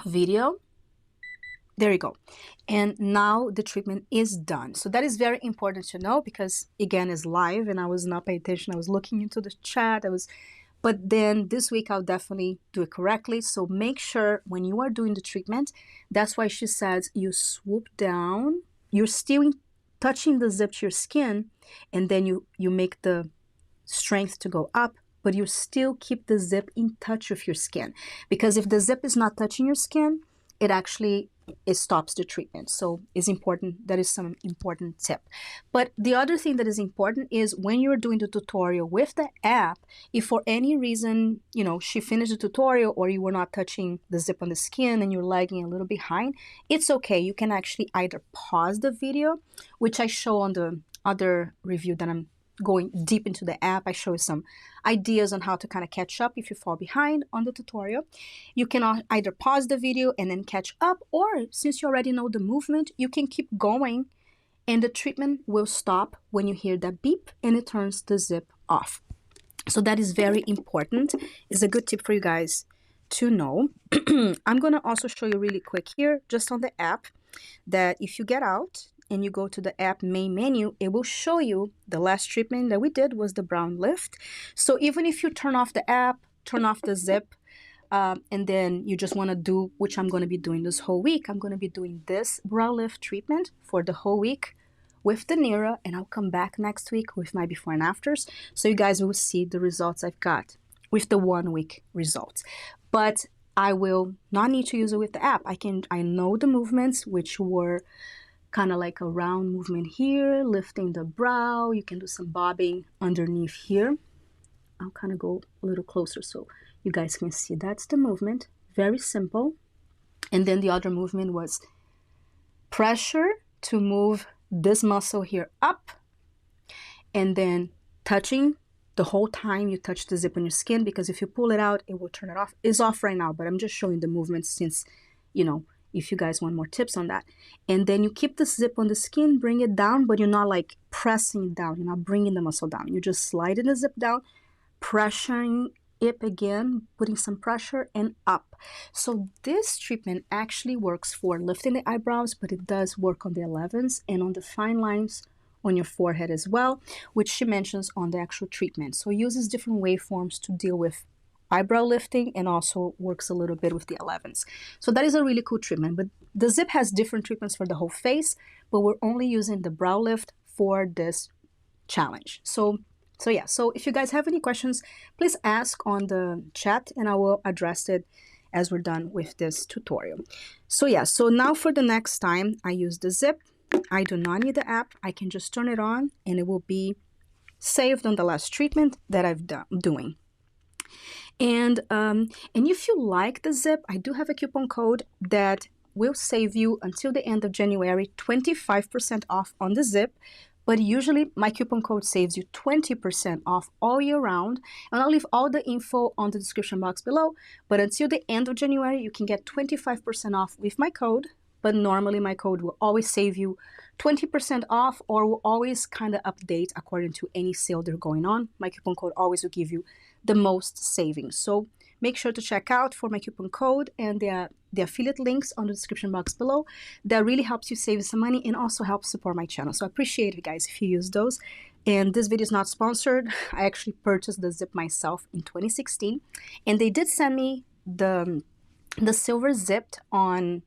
video. There you go. And now the treatment is done. So that is very important to know because, again, it's live and I was not paying attention. I was looking into the chat. But then this week I'll definitely do it correctly. So make sure when you are doing the treatment, that's why she says you swoop down. You're still touching the zip to your skin, and then you make the strength to go up, but you still keep the zip in touch with your skin. Because if the zip is not touching your skin, it stops the treatment. So it's important. That is some important tip. But the other thing that is important is when you're doing the tutorial with the app, if for any reason, she finished the tutorial or you were not touching the zip on the skin and you're lagging a little behind, it's okay. You can actually either pause the video, which I show on the other review that I'm going deep into the app. I show you some ideas on how to kind of catch up if you fall behind on the tutorial. You can either pause the video and then catch up, or since you already know the movement, you can keep going and the treatment will stop when you hear that beep and it turns the zip off. So that is very important. It's a good tip for you guys to know. I'm going to also show you really quick here, just on the app, that if you get out and you go to the app main menu, it will show you the last treatment that we did was the brow lift. So even if you turn off the app, turn off the zip, and then you just want to do, which I'm going to be doing this whole week, I'm going to be doing this brow lift treatment for the whole week with the NIRA, and I'll come back next week with my before and afters, so you guys will see the results I've got with the 1 week results. But I will not need to use it with the app. I know the movements, which were kind of like a round movement here, lifting the brow. You can do some bobbing underneath here. I'll kind of go a little closer so you guys can see. That's the movement, very simple. And then the other movement was pressure to move this muscle here up, and then touching the whole time you touch the zip on your skin, because if you pull it out, it will turn it off. It's off right now, but I'm just showing the movements since, if you guys want more tips on that. And then you keep the zip on the skin, bring it down, but you're not like pressing it down. You're not bringing the muscle down. You're just sliding the zip down, pressuring it again, putting some pressure and up. So this treatment actually works for lifting the eyebrows, but it does work on the 11s and on the fine lines on your forehead as well, which she mentions on the actual treatment. So it uses different waveforms to deal with eyebrow lifting and also works a little bit with the 11s. So that is a really cool treatment. But the ZIIP has different treatments for the whole face, but we're only using the brow lift for this challenge. So if you guys have any questions, please ask on the chat and I will address it as we're done with this tutorial. So now for the next time I use the ZIIP, I do not need the app. I can just turn it on and it will be saved on the last treatment that I've done doing. And if you like the ZIIP, I do have a coupon code that will save you until the end of January 25% off on the ZIIP. But usually my coupon code saves you 20% off all year round. And I'll leave all the info on the description box below. But until the end of January, you can get 25% off with my code. But normally my code will always save you 20% off, or will always kind of update according to any sale they're going on. My coupon code always will give you the most savings. So make sure to check out for my coupon code and the affiliate links on the description box below. That really helps you save some money and also helps support my channel. So I appreciate it, guys, if you use those. And this video is not sponsored. I actually purchased the ZIIP myself in 2016. And they did send me the silver ZIIP on,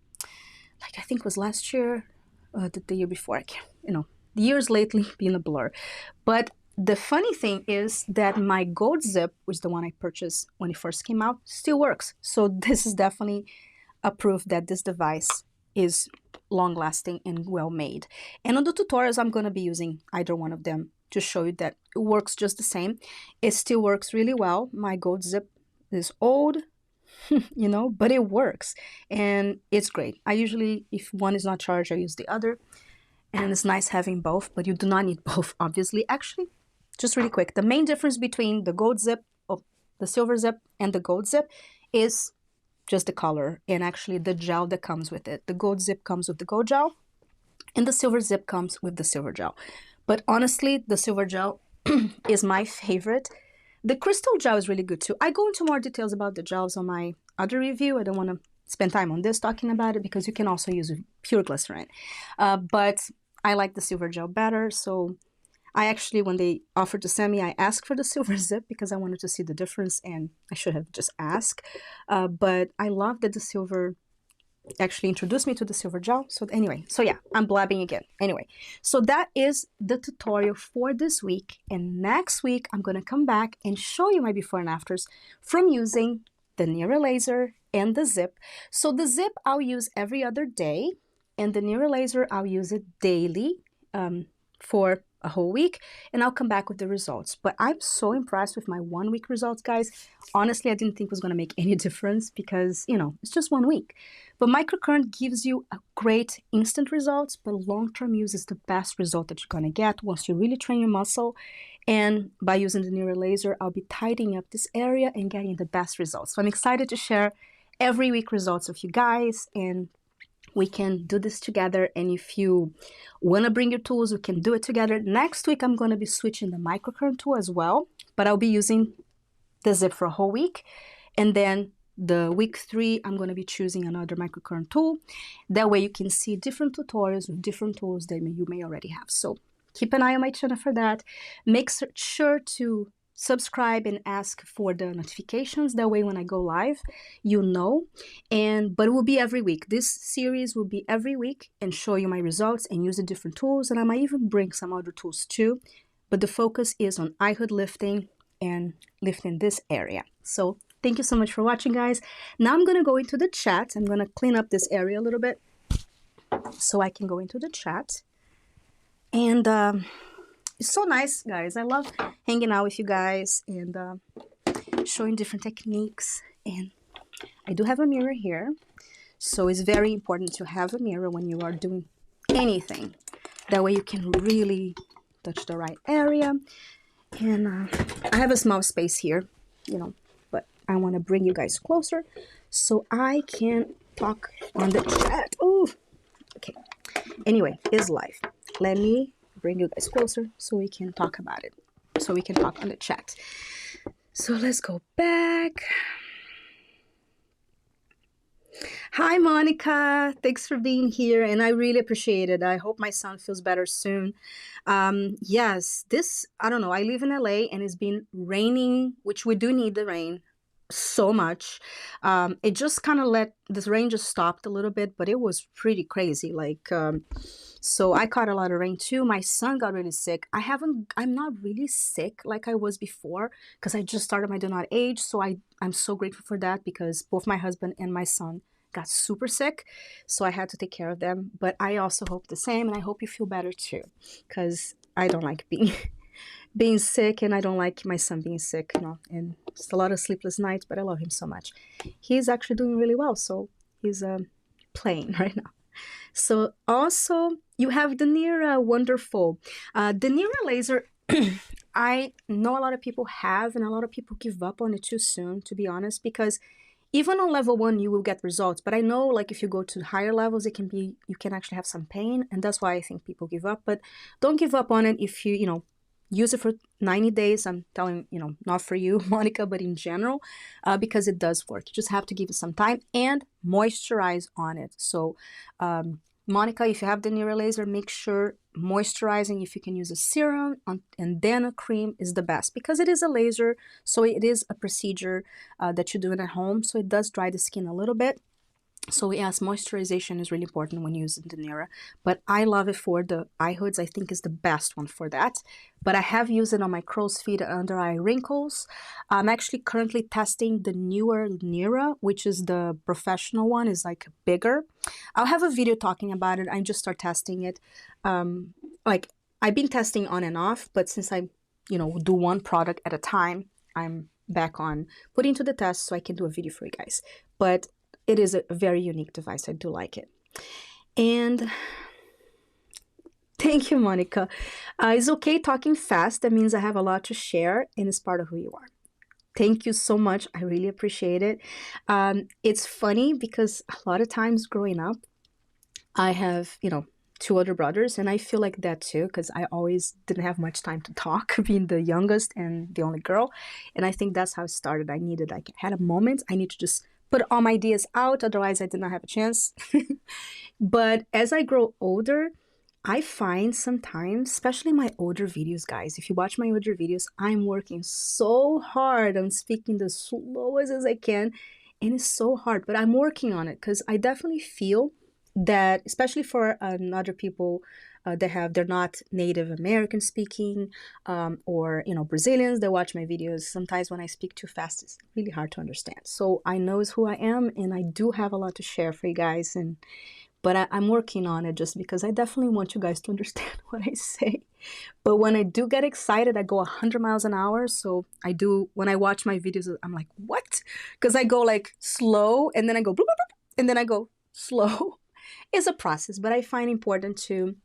like, I think it was last year, the year before. I can't, the years lately being a blur. But the funny thing is that my gold ZIIP, which is the one I purchased when it first came out, still works. So this is definitely a proof that this device is long-lasting and well-made. And on the tutorials, I'm going to be using either one of them to show you that it works just the same. It still works really well. My gold ZIIP is old, but it works and it's great. I usually, if one is not charged, I use the other. and it's nice having both, but you do not need both, obviously. Actually, just really quick, the main difference between the gold zip, oh, the silver zip, and the gold zip is just the color and actually the gel that comes with it. The gold zip comes with the gold gel, and the silver zip comes with the silver gel. But honestly, the silver gel is my favorite. The crystal gel is really good too. I go into more details about the gels on my other review. I don't want to spend time on this talking about it because you can also use pure glycerin. But I like the silver gel better. So I actually, when they offered to send me, I asked for the silver zip because I wanted to see the difference, and I should have just asked. But I love that the silver actually introduced me to the silver gel. So anyway, so yeah, I'm blabbing again. Anyway, so that is the tutorial for this week. And next week, I'm going to come back and show you my before and afters from using the NIRA Laser and the ZIIP. So the ZIIP I'll use every other day, and the NIRA Laser I'll use it daily for a whole week, and I'll come back with the results. But I'm so impressed with my 1 week results, guys. Honestly, I didn't think it was going to make any difference because, you know, it's just 1 week. But microcurrent gives you a great instant results, but long-term use is the best result that you're going to get once you really train your muscle. And by using the NIRA Laser, I'll be tidying up this area and getting the best results. So I'm excited to share every week results with you guys, and we can do this together. And if you want to bring your tools, we can do it together. Next week, I'm going to be switching the microcurrent tool as well, but I'll be using the ZIIP for a whole week. And then the week 3, I'm going to be choosing another microcurrent tool. That way you can see different tutorials with different tools that you may already have. So keep an eye on my channel for that. Make sure to subscribe and ask for the notifications. That way when I go live, you know. But it will be every week. This series will be every week and show you my results and use the different tools. And I might even bring some other tools too. But the focus is on eye hood lifting and lifting this area. So thank you so much for watching, guys. Now I'm going to go into the chat. I'm going to clean up this area a little bit so I can go into the chat. And it's so nice, guys. I love hanging out with you guys and showing different techniques. And I do have a mirror here. So it's very important to have a mirror when you are doing anything. That way you can really touch the right area. And I have a small space here, you know, but I want to bring you guys closer so I can talk on the chat. Oh, okay. Anyway, it's live. Let me bring you guys closer so we can talk about it. So we can talk on the chat. So let's go back. Hi, Monica. Thanks for being here, and I really appreciate it. I hope my son feels better soon. Yes, I don't know. I live in LA, and it's been raining, which we do need the rain so much. It just kind of this rain just stopped a little bit, but it was pretty crazy. So I caught a lot of rain too. My son got really sick. I'm not really sick like I was before because I just started my do not age. So I'm so grateful for that because both my husband and my son got super sick. So I had to take care of them. But I also hope the same, and I hope you feel better too because I don't like being sick, and I don't like my son being sick, you know, and it's a lot of sleepless nights, but I love him so much. He's actually doing really well. So he's playing right now. So also you have the NIRA, wonderful. The NIRA laser, I know a lot of people have, and a lot of people give up on it too soon, to be honest, because even on level 1, you will get results. But I know, like, if you go to higher levels, you can actually have some pain, and that's why I think people give up. But don't give up on it if you know, use it for 90 days. I'm telling, you know, not for you, Monica, but in general, because it does work. You just have to give it some time and moisturize on it. So, Monica, if you have the NIRA laser, make sure moisturizing, if you can use a serum and then a cream, is the best because it is a laser. So it is a procedure that you're doing at home. So it does dry the skin a little bit. So yes, moisturization is really important when using the NIRA, but I love it for the eye hoods. I think is the best one for that. But I have used it on my crow's feet and under eye wrinkles. I'm actually currently testing the newer NIRA, which is the professional one, is like bigger. I'll have a video talking about it. I just start testing it. Like I've been testing on and off, but since I, you know, do one product at a time, I'm back on putting to the test so I can do a video for you guys. But it is a very unique device. I do like it. And Thank you, Monica. It's okay talking fast. That means I have a lot to share, and it's part of who you are. Thank you so much. I really appreciate it. It's funny because a lot of times growing up, I have, two older brothers, and I feel like that too because I always didn't have much time to talk, being the youngest and the only girl. And I think that's how it started. I had a moment. I need to just put all my ideas out, otherwise, I did not have a chance. But as I grow older, I find sometimes, especially my older videos, guys, if you watch my older videos, I'm working so hard on speaking the slowest as I can. And it's so hard, but I'm working on it because I definitely feel that, especially for other people they're not Native American speaking, or Brazilians that watch my videos. Sometimes when I speak too fast, it's really hard to understand. So I know it's who I am, and I do have a lot to share for you guys. But I'm working on it just because I definitely want you guys to understand what I say. But when I do get excited, I go 100 miles an hour. So I do, when I watch my videos, I'm like, what? Because I go like slow, and then I go bloop, bloop, bloop, and then I go slow. It's a process, but I find important to,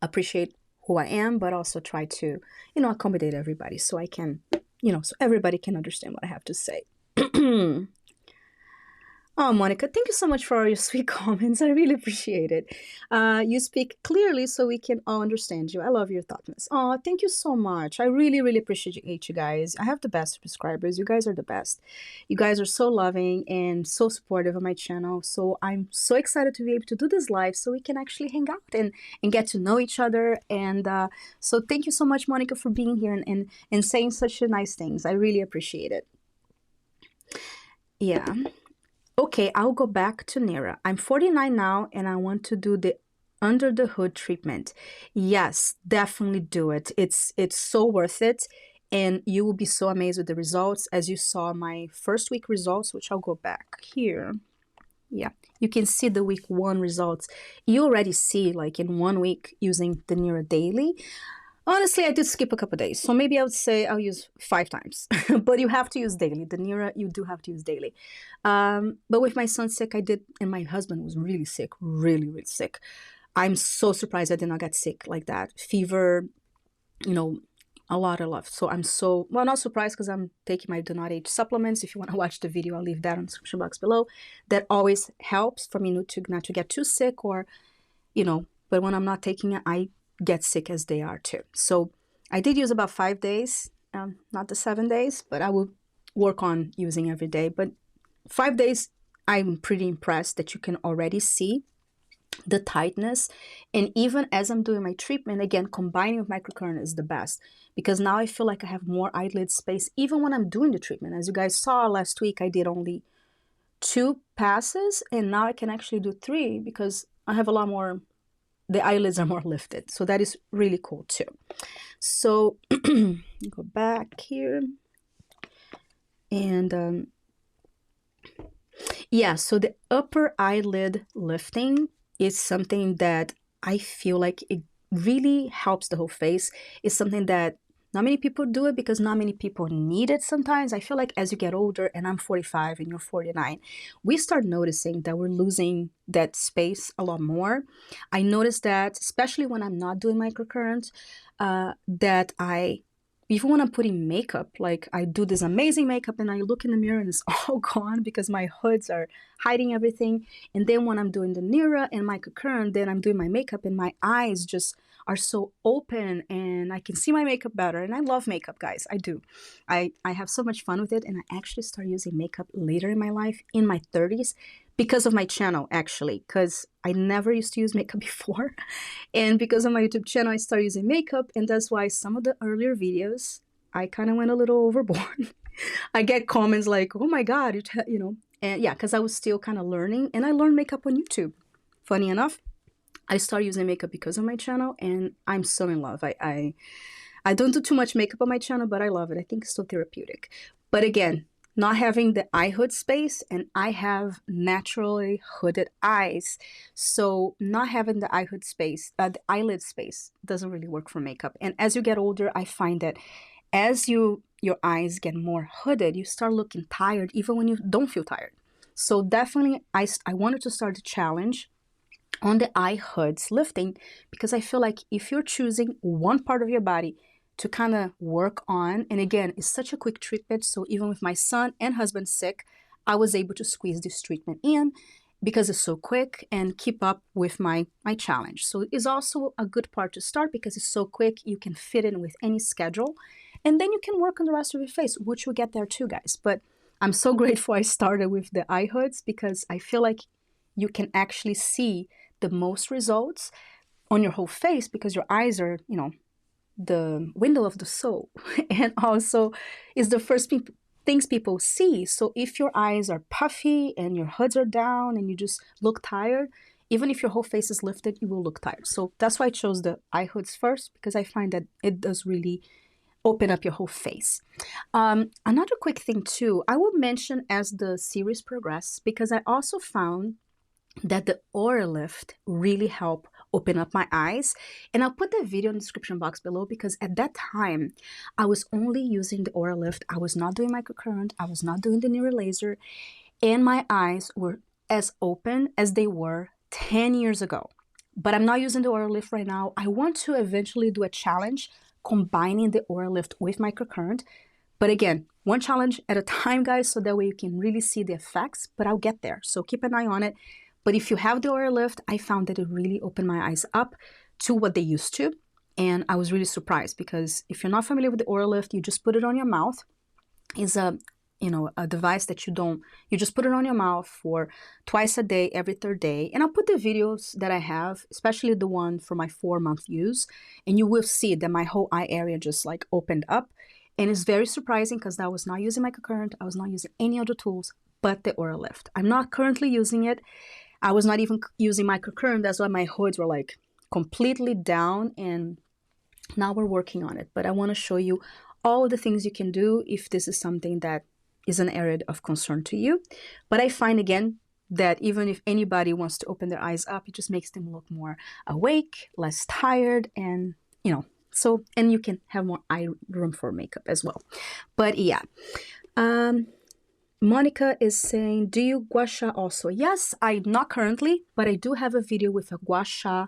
appreciate who I am, but also try to, accommodate everybody so I can, so everybody can understand what I have to say. Oh, Monica, thank you so much for all your sweet comments. I really appreciate it. You speak clearly so we can all understand you. I love your thoughtfulness. Oh, thank you so much. I really, really appreciate you guys. I have the best subscribers. You guys are the best. You guys are so loving and so supportive of my channel. So I'm so excited to be able to do this live so we can actually hang out and get to know each other. And so thank you so much, Monica, for being here and saying such nice things. I really appreciate it. Yeah. Okay, I'll go back to NIRA. I'm 49 now, and I want to do the under the hood treatment. Yes, definitely do it. It's so worth it, and you will be so amazed with the results. As you saw my first week results, which I'll go back here. Yeah, you can see the week 1 results. You already see, like, in 1 week using the NIRA daily. Honestly, I did skip a couple days, so maybe I would say I'll use 5 times. But you have to use daily. The NIRA, you do have to use daily. But with my son sick, I did, and my husband was really sick, really, really sick. I'm so surprised I did not get sick like that. Fever, a lot of love. So I'm well, not surprised because I'm taking my do not age supplements. If you want to watch the video, I'll leave that on the description box below. That always helps for me not to get too sick, or, but when I'm not taking it, I get sick as they are too. So I did use about 5 days, not the 7 days, but I will work on using every day. But 5 days, I'm pretty impressed that you can already see the tightness. And even as I'm doing my treatment, again, combining with microcurrent is the best, because now I feel like I have more eyelid space even when I'm doing the treatment. As you guys saw last week, I did only 2 passes, and now I can actually do 3 because I have a lot more, the eyelids are more lifted. So that is really cool too. So go back here. And yeah, so the upper eyelid lifting is something that I feel like it really helps the whole face. It's something that not many people do it because not many people need it sometimes. I feel like as you get older, and I'm 45 and you're 49, we start noticing that we're losing that space a lot more. I notice that, especially when I'm not doing microcurrent, that even when I'm putting makeup, like I do this amazing makeup and I look in the mirror and it's all gone because my hoods are hiding everything. And then when I'm doing the NIRA and microcurrent, then I'm doing my makeup and my eyes just are so open and I can see my makeup better. And I love makeup, guys. I do. I have so much fun with it. And I actually start using makeup later in my life, in my 30s, because of my channel, actually, because I never used to use makeup before. And because of my YouTube channel, I started using makeup. And that's why some of the earlier videos, I kind of went a little overboard. I get comments like, oh my God, and yeah, because I was still kind of learning, and I learned makeup on YouTube. Funny enough, I started using makeup because of my channel, and I'm so in love. I don't do too much makeup on my channel, but I love it. I think it's so therapeutic. But again, not having the eye hood space, and I have naturally hooded eyes, so not having the eye hood space, the eyelid space doesn't really work for makeup. And as you get older, I find that as your eyes get more hooded, you start looking tired even when you don't feel tired. So definitely, I wanted to start a challenge on the eye hoods lifting, because I feel like if you're choosing one part of your body to kind of work on, and again, it's such a quick treatment, so even with my son and husband sick, I was able to squeeze this treatment in because it's so quick and keep up with my challenge. So it's also a good part to start because it's so quick, you can fit in with any schedule, and then you can work on the rest of your face, which we'll get there too, guys. But I'm so grateful I started with the eye hoods because I feel like you can actually see the most results on your whole face because your eyes are, you know, the window of the soul and also is the first things people see. So if your eyes are puffy and your hoods are down and you just look tired, even if your whole face is lifted, you will look tired. So that's why I chose the eye hoods first, because I find that it does really open up your whole face. Another quick thing too, I will mention as the series progresses, because I also found that the Oralift really helped open up my eyes. And I'll put the video in the description box below, because at that time, I was only using the Oralift. I was not doing microcurrent. I was not doing the NIRA laser. And my eyes were as open as they were 10 years ago. But I'm not using the Oralift right now. I want to eventually do a challenge combining the Oralift with microcurrent. But again, one challenge at a time, guys, so that way you can really see the effects. But I'll get there. So keep an eye on it. But if you have the Oralift, I found that it really opened my eyes up to what they used to. And I was really surprised, because if you're not familiar with the Oralift, you just put it on your mouth. It's a device that you just put it on your mouth for twice a day, every third day. And I'll put the videos that I have, especially the one for my 4-month use. And you will see that my whole eye area just like opened up. And it's very surprising because I was not using microcurrent. I was not using any other tools but the Oralift. I'm not currently using it. I was not even using microcurrent. That's why my hoods were like completely down, and now we're working on it. But I want to show you all the things you can do if this is something that is an area of concern to you. But I find again that even if anybody wants to open their eyes up, it just makes them look more awake, less tired, and so, and you can have more eye room for makeup as well. But yeah. Monica is saying, do you gua sha also? Yes, I not currently, but I do have a video with a gua sha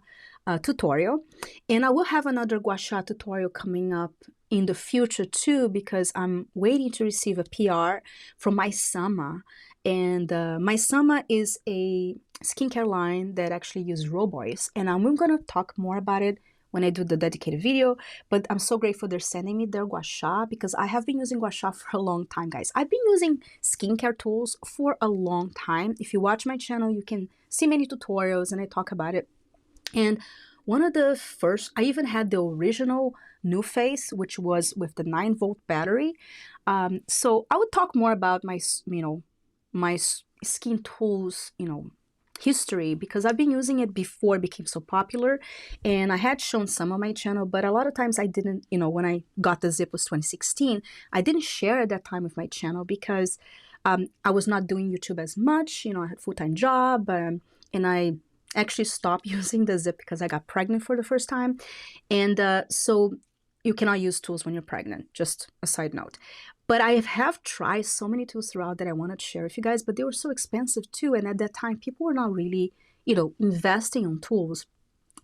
tutorial. And I will have another gua sha tutorial coming up in the future too, because I'm waiting to receive a PR from my Sama. And my Sama is a skincare line that actually uses Roboys. And I'm going to talk more about it when I do the dedicated video, but I'm so grateful they're sending me their gua sha, because I have been using gua sha for a long time, guys. I've been using skincare tools for a long time. If you watch my channel, you can see many tutorials and I talk about it. And one of the first, I even had the original New Face, which was with the 9-volt battery. So I would talk more about my, my skin tools, history, because I've been using it before it became so popular, and I had shown some on my channel, but a lot of times I didn't, when I got the ZIIP was 2016, I didn't share at that time with my channel because I was not doing YouTube as much, I had a full-time job, and I actually stopped using the ZIIP because I got pregnant for the first time, and so you cannot use tools when you're pregnant, just a side note. But I have tried so many tools throughout that I wanted to share with you guys, but they were so expensive too. And at that time, people were not really, investing on tools.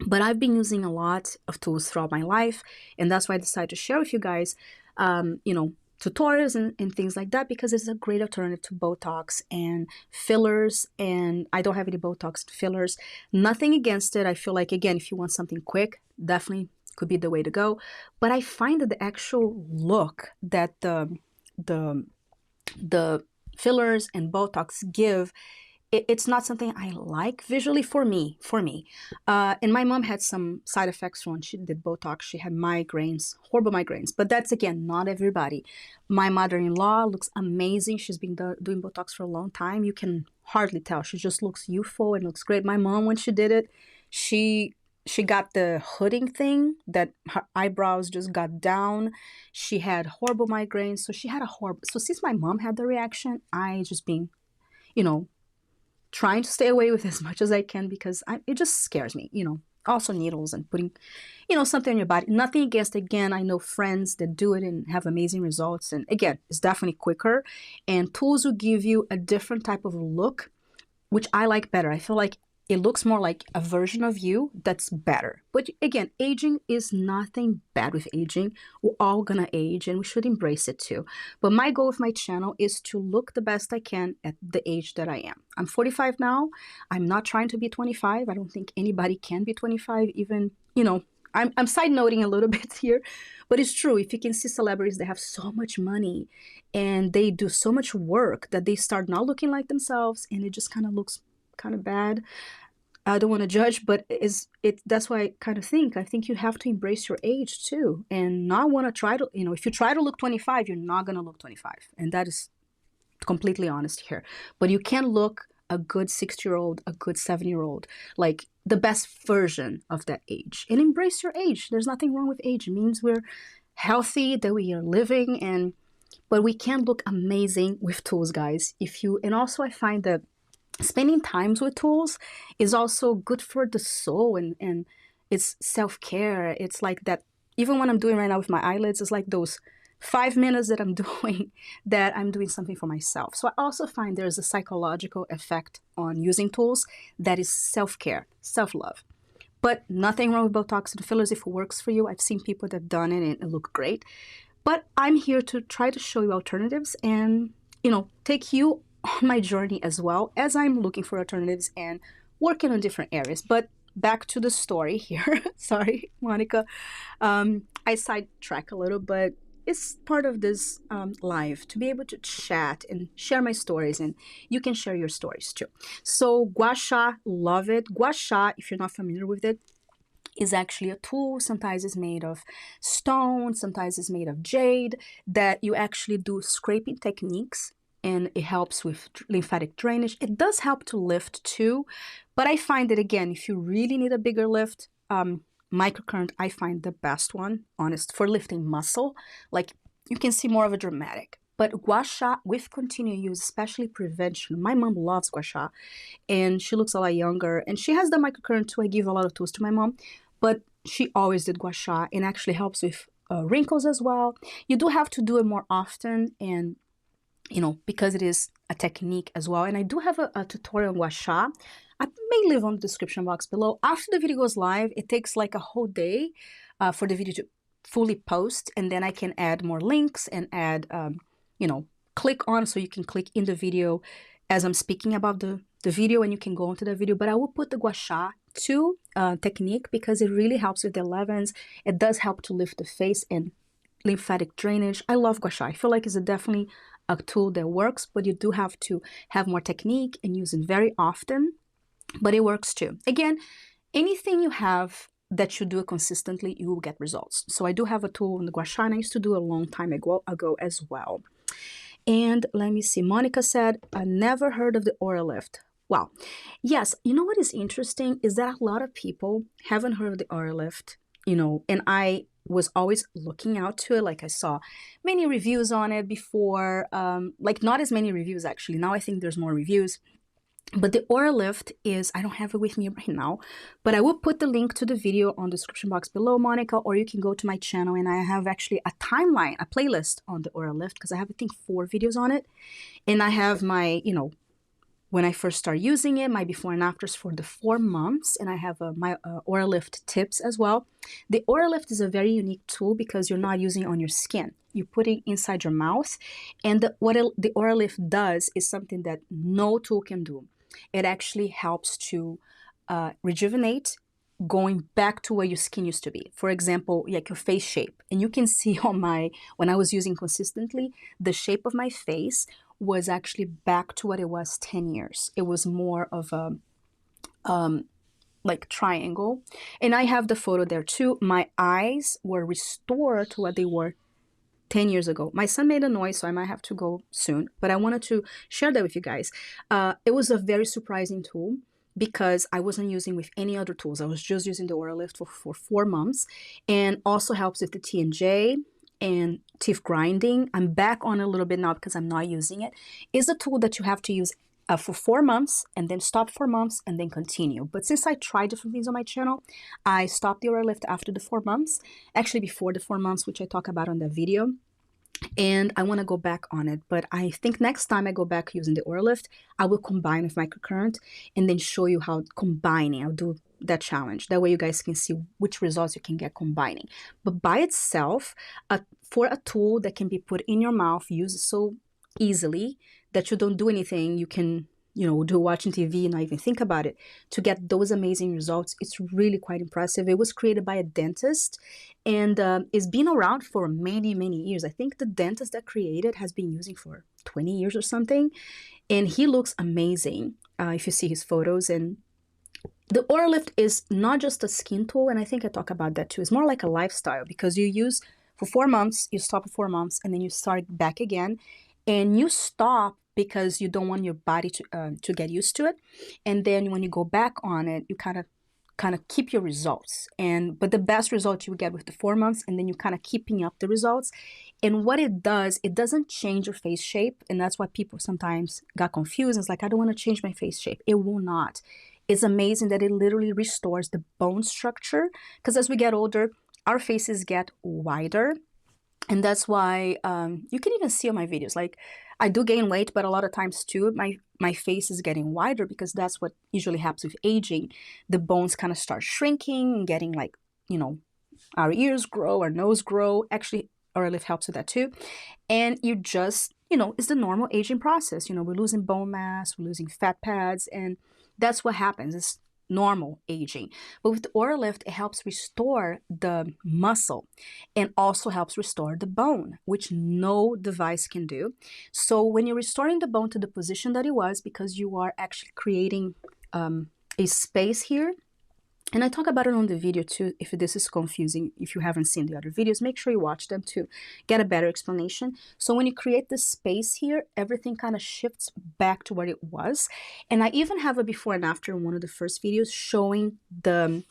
But I've been using a lot of tools throughout my life. And that's why I decided to share with you guys, tutorials and things like that, because it's a great alternative to Botox and fillers. And I don't have any Botox fillers. Nothing against it. I feel like, again, if you want something quick, definitely could be the way to go. But I find that the actual look that the fillers and Botox give, it's not something I like visually for me. And my mom had some side effects when she did Botox. She had migraines, horrible migraines. But that's, again, not everybody. My mother-in-law looks amazing. She's been doing Botox for a long time. You can hardly tell. She just looks youthful and looks great. My mom, when she did it, she got the hooding thing that her eyebrows just got down. She had horrible migraines. So she had so since my mom had the reaction, I just been, trying to stay away with as much as I can, because it just scares me, also needles and putting, something on your body. Nothing against, again, I know friends that do it and have amazing results. And again, it's definitely quicker, and tools will give you a different type of look, which I like better. I feel like it looks more like a version of you that's better. But again, aging is nothing bad with aging. We're all gonna age and we should embrace it too. But my goal with my channel is to look the best I can at the age that I am. I'm 45 now. I'm not trying to be 25. I don't think anybody can be 25 even, you know, I'm side noting a little bit here, but it's true. If you can see celebrities that have so much money and they do so much work that they start not looking like themselves and it just kind of looks kind of bad. I don't want to judge, but that's why I think you have to embrace your age too and not want to try to, you know, if you try to look 25, you're not going to look 25. And that is completely honest here. But you can look a good 60-year-old, a good 7-year-old, like the best version of that age, and embrace your age. There's nothing wrong with age. It means we're healthy, that we are living, but we can look amazing with tools, guys. And also I find that spending times with tools is also good for the soul, and it's self-care. It's like that, even when I'm doing right now with my eyelids, it's like those 5 minutes that I'm doing something for myself. So I also find there's a psychological effect on using tools that is self-care, self-love. But nothing wrong with Botox and fillers if it works for you. I've seen people that have done it and it look great. But I'm here to try to show you alternatives and, you know, take you on my journey as well as I'm looking for alternatives and working on different areas. But back to the story here. Sorry, Monica. I sidetrack a little, but it's part of this live to be able to chat and share my stories, and you can share your stories too. So gua sha, love it. Gua sha, if you're not familiar with it, is actually a tool. Sometimes it's made of stone, sometimes it's made of jade, that you actually do scraping techniques, and it helps with lymphatic drainage. It does help to lift too, but I find that, again, if you really need a bigger lift, microcurrent, I find the best one, honest, for lifting muscle. Like, you can see more of a dramatic. But gua sha with continued use, especially prevention. My mom loves gua sha, and she looks a lot younger. And she has the microcurrent too. I give a lot of tools to my mom, but she always did gua sha, and actually helps with wrinkles as well. You do have to do it more often, and you know, because it is a technique as well. And I do have a tutorial on gua sha. I may leave on the description box below. After the video goes live, it takes like a whole day for the video to fully post, and then I can add more links and add, you know, click on, so you can click in the video as I'm speaking about the video, and you can go into the video. But I will put the gua sha to technique because it really helps with the 11s. It does help to lift the face and lymphatic drainage. I love gua sha. I feel like it's definitely a tool that works, but you do have to have more technique and use it very often. But it works too. Again, anything you have that you do it consistently, you will get results. So I do have a tool in the gua sha, and I used to do a long time ago as well. And let me see. Monica said, I never heard of the Oralift. Wow. Yes, you know what is interesting is that a lot of people haven't heard of the Oralift, you know, and I was always looking out to it. Like, I saw many reviews on it before, like not as many reviews actually. Now I think there's more reviews. But the Oralift is, I don't have it with me right now, but I will put the link to the video on the description box below, Monica, or you can go to my channel, and I have actually a timeline, a playlist on the Oralift, because I have, I think, 4 videos on it. And I have my, you know, when I first started using it, my before and afters for the 4 months, and I have my Oralift tips as well. The Oralift is a very unique tool because you're not using it on your skin. You put it inside your mouth, and what the Oralift does is something that no tool can do. It actually helps to rejuvenate, going back to where your skin used to be. For example, like your face shape. And you can see on when I was using consistently, the shape of my face was actually back to what it was 10 years. It was more of a like triangle. And I have the photo there too. My eyes were restored to what they were 10 years ago. My son made a noise, so I might have to go soon, but I wanted to share that with you guys. It was a very surprising tool because I wasn't using with any other tools. I was just using the Oralift for 4 months, and also helps with the T&J and teeth grinding. I'm back on a little bit now because I'm not using it. It's a tool that you have to use for 4 months and then stop 4 months and then continue. But since I tried different things on my channel, I stopped the Oralift after the 4 months, actually before the 4 months, which I talk about on the video. and I want to go back on it. But I think next time I go back using the Oralift, I will combine with microcurrent and then show you how combining. I'll do that challenge. That way you guys can see which results you can get combining. But by itself, for a tool that can be put in your mouth, used so easily that you don't do anything, you can, do watching TV and not even think about it, to get those amazing results. It's really quite impressive. It was created by a dentist, and it's been around for many, many years. I think the dentist that created has been using for 20 years or something, and he looks amazing if you see his photos. And the Oralift is not just a skin tool, and I think I talk about that too. It's more like a lifestyle, because you use for 4 months, you stop for 4 months, and then you start back again, and you stop because you don't want your body to get used to it, and then when you go back on it, you kind of keep your results. But the best result you get with the 4 months, and then you kind of keeping up the results. And what it does, it doesn't change your face shape, and that's why people sometimes got confused. It's like, I don't want to change my face shape. It will not. It's amazing that it literally restores the bone structure, because as we get older, our faces get wider. And that's why you can even see on my videos, like, I do gain weight, but a lot of times too, my face is getting wider, because that's what usually happens with aging. The bones kind of start shrinking and getting like, our ears grow, our nose grow. Actually, Oralift helps with that too. And you just, it's the normal aging process. We're losing bone mass, we're losing fat pads, and that's what happens. It's normal aging. But with the Oralift, it helps restore the muscle and also helps restore the bone, which no device can do. So when you're restoring the bone to the position that it was, because you are actually creating a space here. And I talk about it on the video too. If this is confusing, if you haven't seen the other videos, make sure you watch them to get a better explanation. So when you create this space here, everything kind of shifts back to where it was. And I even have a before and after in one of the first videos showing it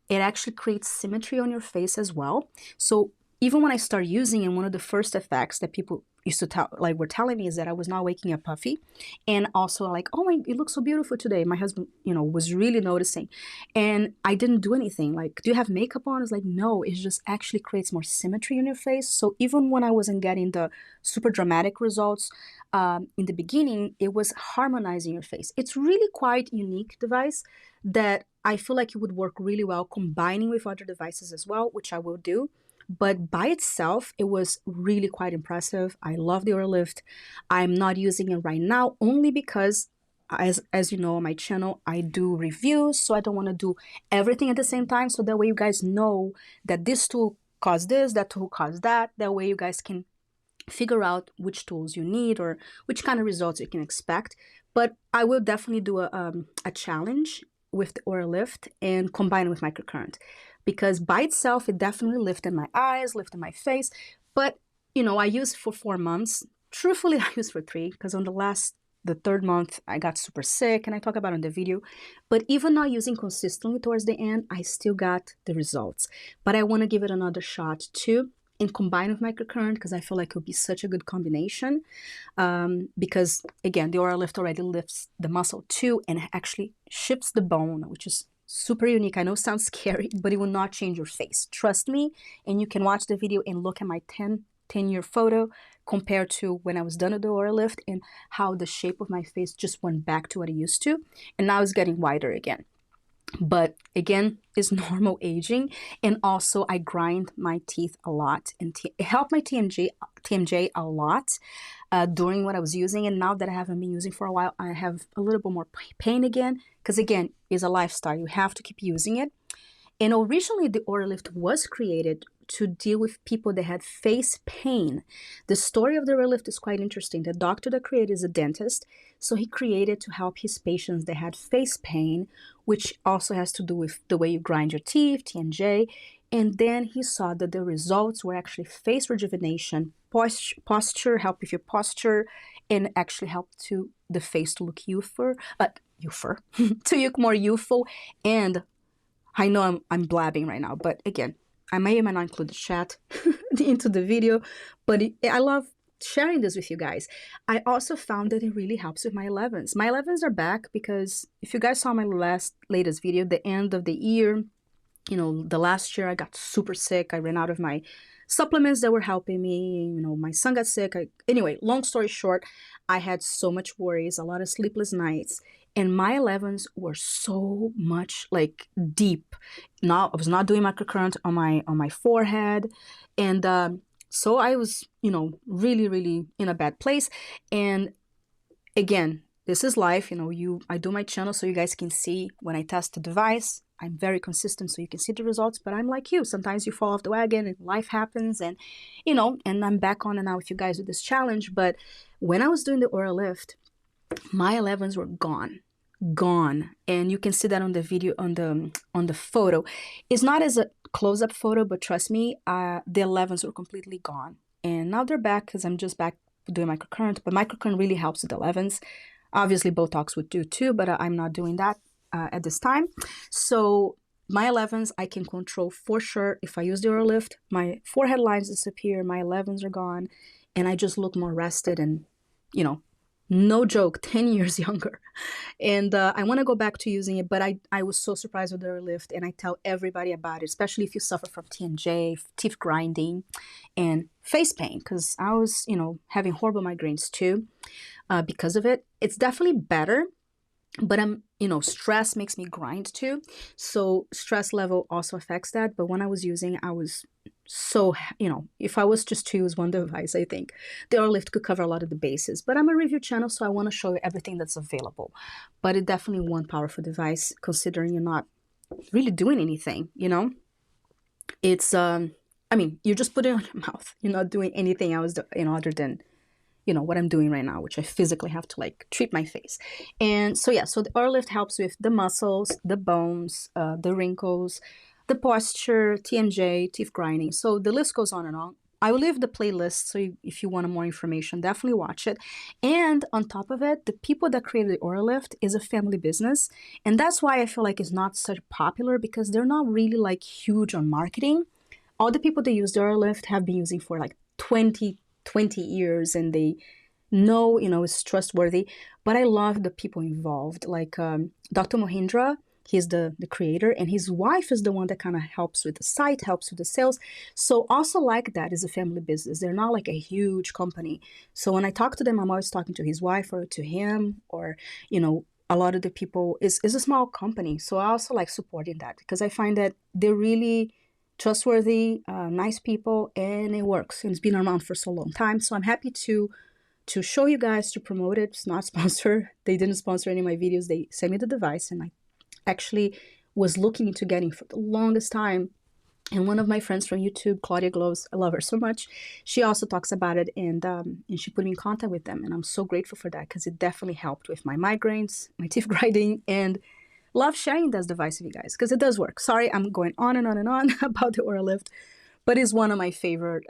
actually creates symmetry on your face as well. So even when I start using it, one of the first effects that people used to were telling me is that I was not waking up puffy, and also like, oh my, you look so beautiful today. My husband, was really noticing, and I didn't do anything. Like, do you have makeup on? It's like, no, it just actually creates more symmetry in your face. So even when I wasn't getting the super dramatic results in the beginning, it was harmonizing your face. It's really quite unique device that I feel like it would work really well combining with other devices as well, which I will do. But by itself, it was really quite impressive. I love the Oralift. I'm not using it right now only because, as you know, on my channel, I do reviews, so I don't want to do everything at the same time. So that way you guys know that this tool caused this, that tool caused that. That way you guys can figure out which tools you need or which kind of results you can expect. But I will definitely do a challenge with the Oralift and combine it with microcurrent, because by itself, it definitely lifted my eyes, lifted my face. But, I used for 4 months. Truthfully, I used for 3, because on the 3rd month, I got super sick, and I talk about it in the video. But even not using consistently towards the end, I still got the results. But I want to give it another shot too, and combine with microcurrent, because I feel like it would be such a good combination. Because again, the Oralift already lifts the muscle too, and actually shifts the bone, which is super unique. I know it sounds scary, but it will not change your face. Trust me. And you can watch the video and look at my 10-year photo compared to when I was done with the Oralift, and how the shape of my face just went back to what it used to. And now it's getting wider again. But again, it's normal aging. And also I grind my teeth a lot, and it helped my TMJ a lot during what I was using. And now that I haven't been using for a while, I have a little bit more pain again, because again, it's a lifestyle. You have to keep using it. And originally the Oralift was created to deal with people that had face pain. The story of the Oralift is quite interesting. The doctor that created is a dentist, so he created to help his patients that had face pain, which also has to do with the way you grind your teeth, TMJ. And then he saw that the results were actually face rejuvenation, posture, help with your posture, and actually help to the face to look to look more youthful. And I know I'm blabbing right now, but again, I may or may not include the chat into the video, but I love sharing this with you guys. I also found that it really helps with my 11s. My 11s are back because if you guys saw my latest video, the end of the year, the last year I got super sick. I ran out of my supplements that were helping me. You know, my son got sick. Anyway, long story short, I had so much worries, a lot of sleepless nights, and my 11s were so much like deep. Now I was not doing microcurrent on my forehead, and so I was, you know, really, really in a bad place. And again, this is life. You know, I do my channel so you guys can see when I test the device. I'm very consistent so you can see the results, but I'm like you. Sometimes you fall off the wagon and life happens, and, you know, and I'm back on and now with you guys with this challenge. But when I was doing the Oralift, my 11s were gone. And you can see that on the video, on the photo. It's not as a close-up photo, but trust me, the 11s were completely gone. And now they're back because I'm just back doing microcurrent, but microcurrent really helps with the 11s. Obviously, Botox would do too, but I'm not doing that at this time. So my 11s, I can control for sure. If I use the Oralift, my forehead lines disappear, my 11s are gone, and I just look more rested and, you know, no joke, 10 years younger. And I want to go back to using it, but I was so surprised with the Oralift, and I tell everybody about it, especially if you suffer from TMJ, teeth grinding, and face pain, because I was, you know, having horrible migraines too because of it. It's definitely better, but you know, stress makes me grind too. So stress level also affects that. But when I was using, I was so, you know, if I was just to use one device, I think the Oralift could cover a lot of the bases. But I'm a review channel, so I want to show you everything that's available. But it definitely one powerful device, considering you're not really doing anything, you know. It's, I mean, you just put it on your mouth. You're not doing anything else, you know, other than, you know, what I'm doing right now, which I physically have to like treat my face. And so, yeah, so the Oralift helps with the muscles, the bones, the wrinkles, the posture, TMJ, teeth grinding. So the list goes on and on. I will leave the playlist, so if you want more information, definitely watch it. And on top of it, the people that created the Oralift is a family business. And that's why I feel like it's not such popular, because they're not really like huge on marketing. All the people that use the Oralift have been using for like 20 years, and they know, you know, it's trustworthy. But I love the people involved, like Dr. Mohindra. He's the creator, and his wife is the one that kind of helps with the site, helps with the sales. So also like that is a family business. They're not like a huge company. So when I talk to them, I'm always talking to his wife or to him, or, you know, a lot of the people is a small company. So I also like supporting that, because I find that they're really trustworthy, nice people, and it works. And it's been around for so long time. So I'm happy to show you guys, to promote it. It's not sponsored. They didn't sponsor any of my videos. They sent me the device, and I actually was looking into getting for the longest time. And one of my friends from YouTube, Claudia Glows, I love her so much, she also talks about it, and she put me in contact with them. And I'm so grateful for that, because it definitely helped with my migraines, my teeth grinding, and love sharing this device with you guys, because it does work. Sorry, I'm going on and on and on about the Oralift, but it's one of my favorite.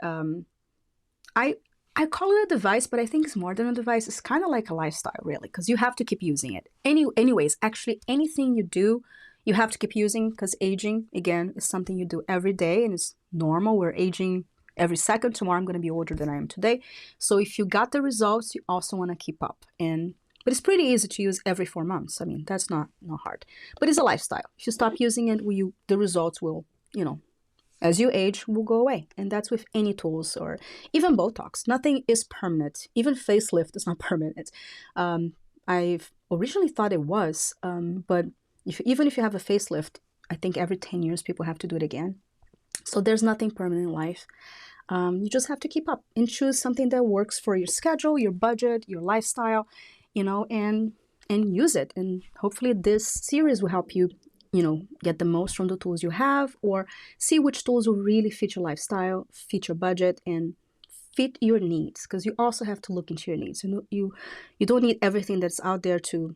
I call it a device, but I think it's more than a device. It's kind of like a lifestyle, really, because you have to keep using it. Anyways, actually, anything you do, you have to keep using, because aging, again, is something you do every day, and it's normal. We're aging every second. Tomorrow I'm going to be older than I am today. So if you got the results, you also want to keep up. But it's pretty easy to use every 4 months. I mean, that's not hard. But it's a lifestyle. If you stop using it, the results will, you know, as you age, will go away. And that's with any tools, or even Botox. Nothing is permanent. Even facelift is not permanent. I've originally thought it was, but even if you have a facelift, I think every 10 years people have to do it again. So there's nothing permanent in life. You just have to keep up and choose something that works for your schedule, your budget, your lifestyle, you know, and use it. And hopefully this series will help you, you know, get the most from the tools you have, or see which tools will really fit your lifestyle, fit your budget, and fit your needs, because you also have to look into your needs. You don't need everything that's out there to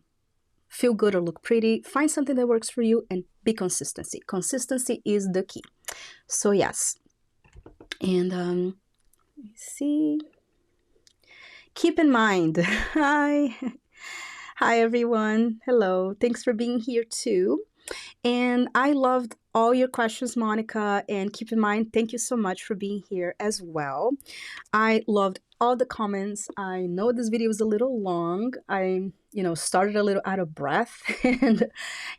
feel good or look pretty. Find something that works for you, and be consistency. Consistency is the key. So yes. And let me see. Keep in mind, hi everyone. Hello. Thanks for being here too. And I loved all your questions, Monica. And keep in mind, thank you so much for being here as well. I loved all the comments. I know this video was a little long. I, started a little out of breath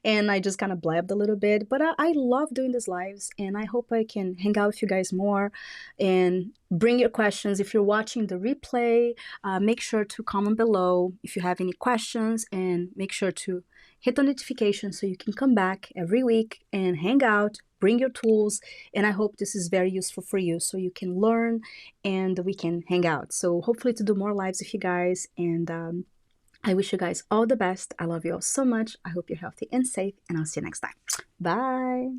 and I just kind of blabbed a little bit. But I love doing these lives, and I hope I can hang out with you guys more and bring your questions. If you're watching the replay, make sure to comment below if you have any questions, and make sure to hit the notification so you can come back every week and hang out, bring your tools, and I hope this is very useful for you so you can learn and we can hang out. So hopefully to do more lives with you guys, and I wish you guys all the best. I love you all so much. I hope you're healthy and safe, and I'll see you next time. Bye.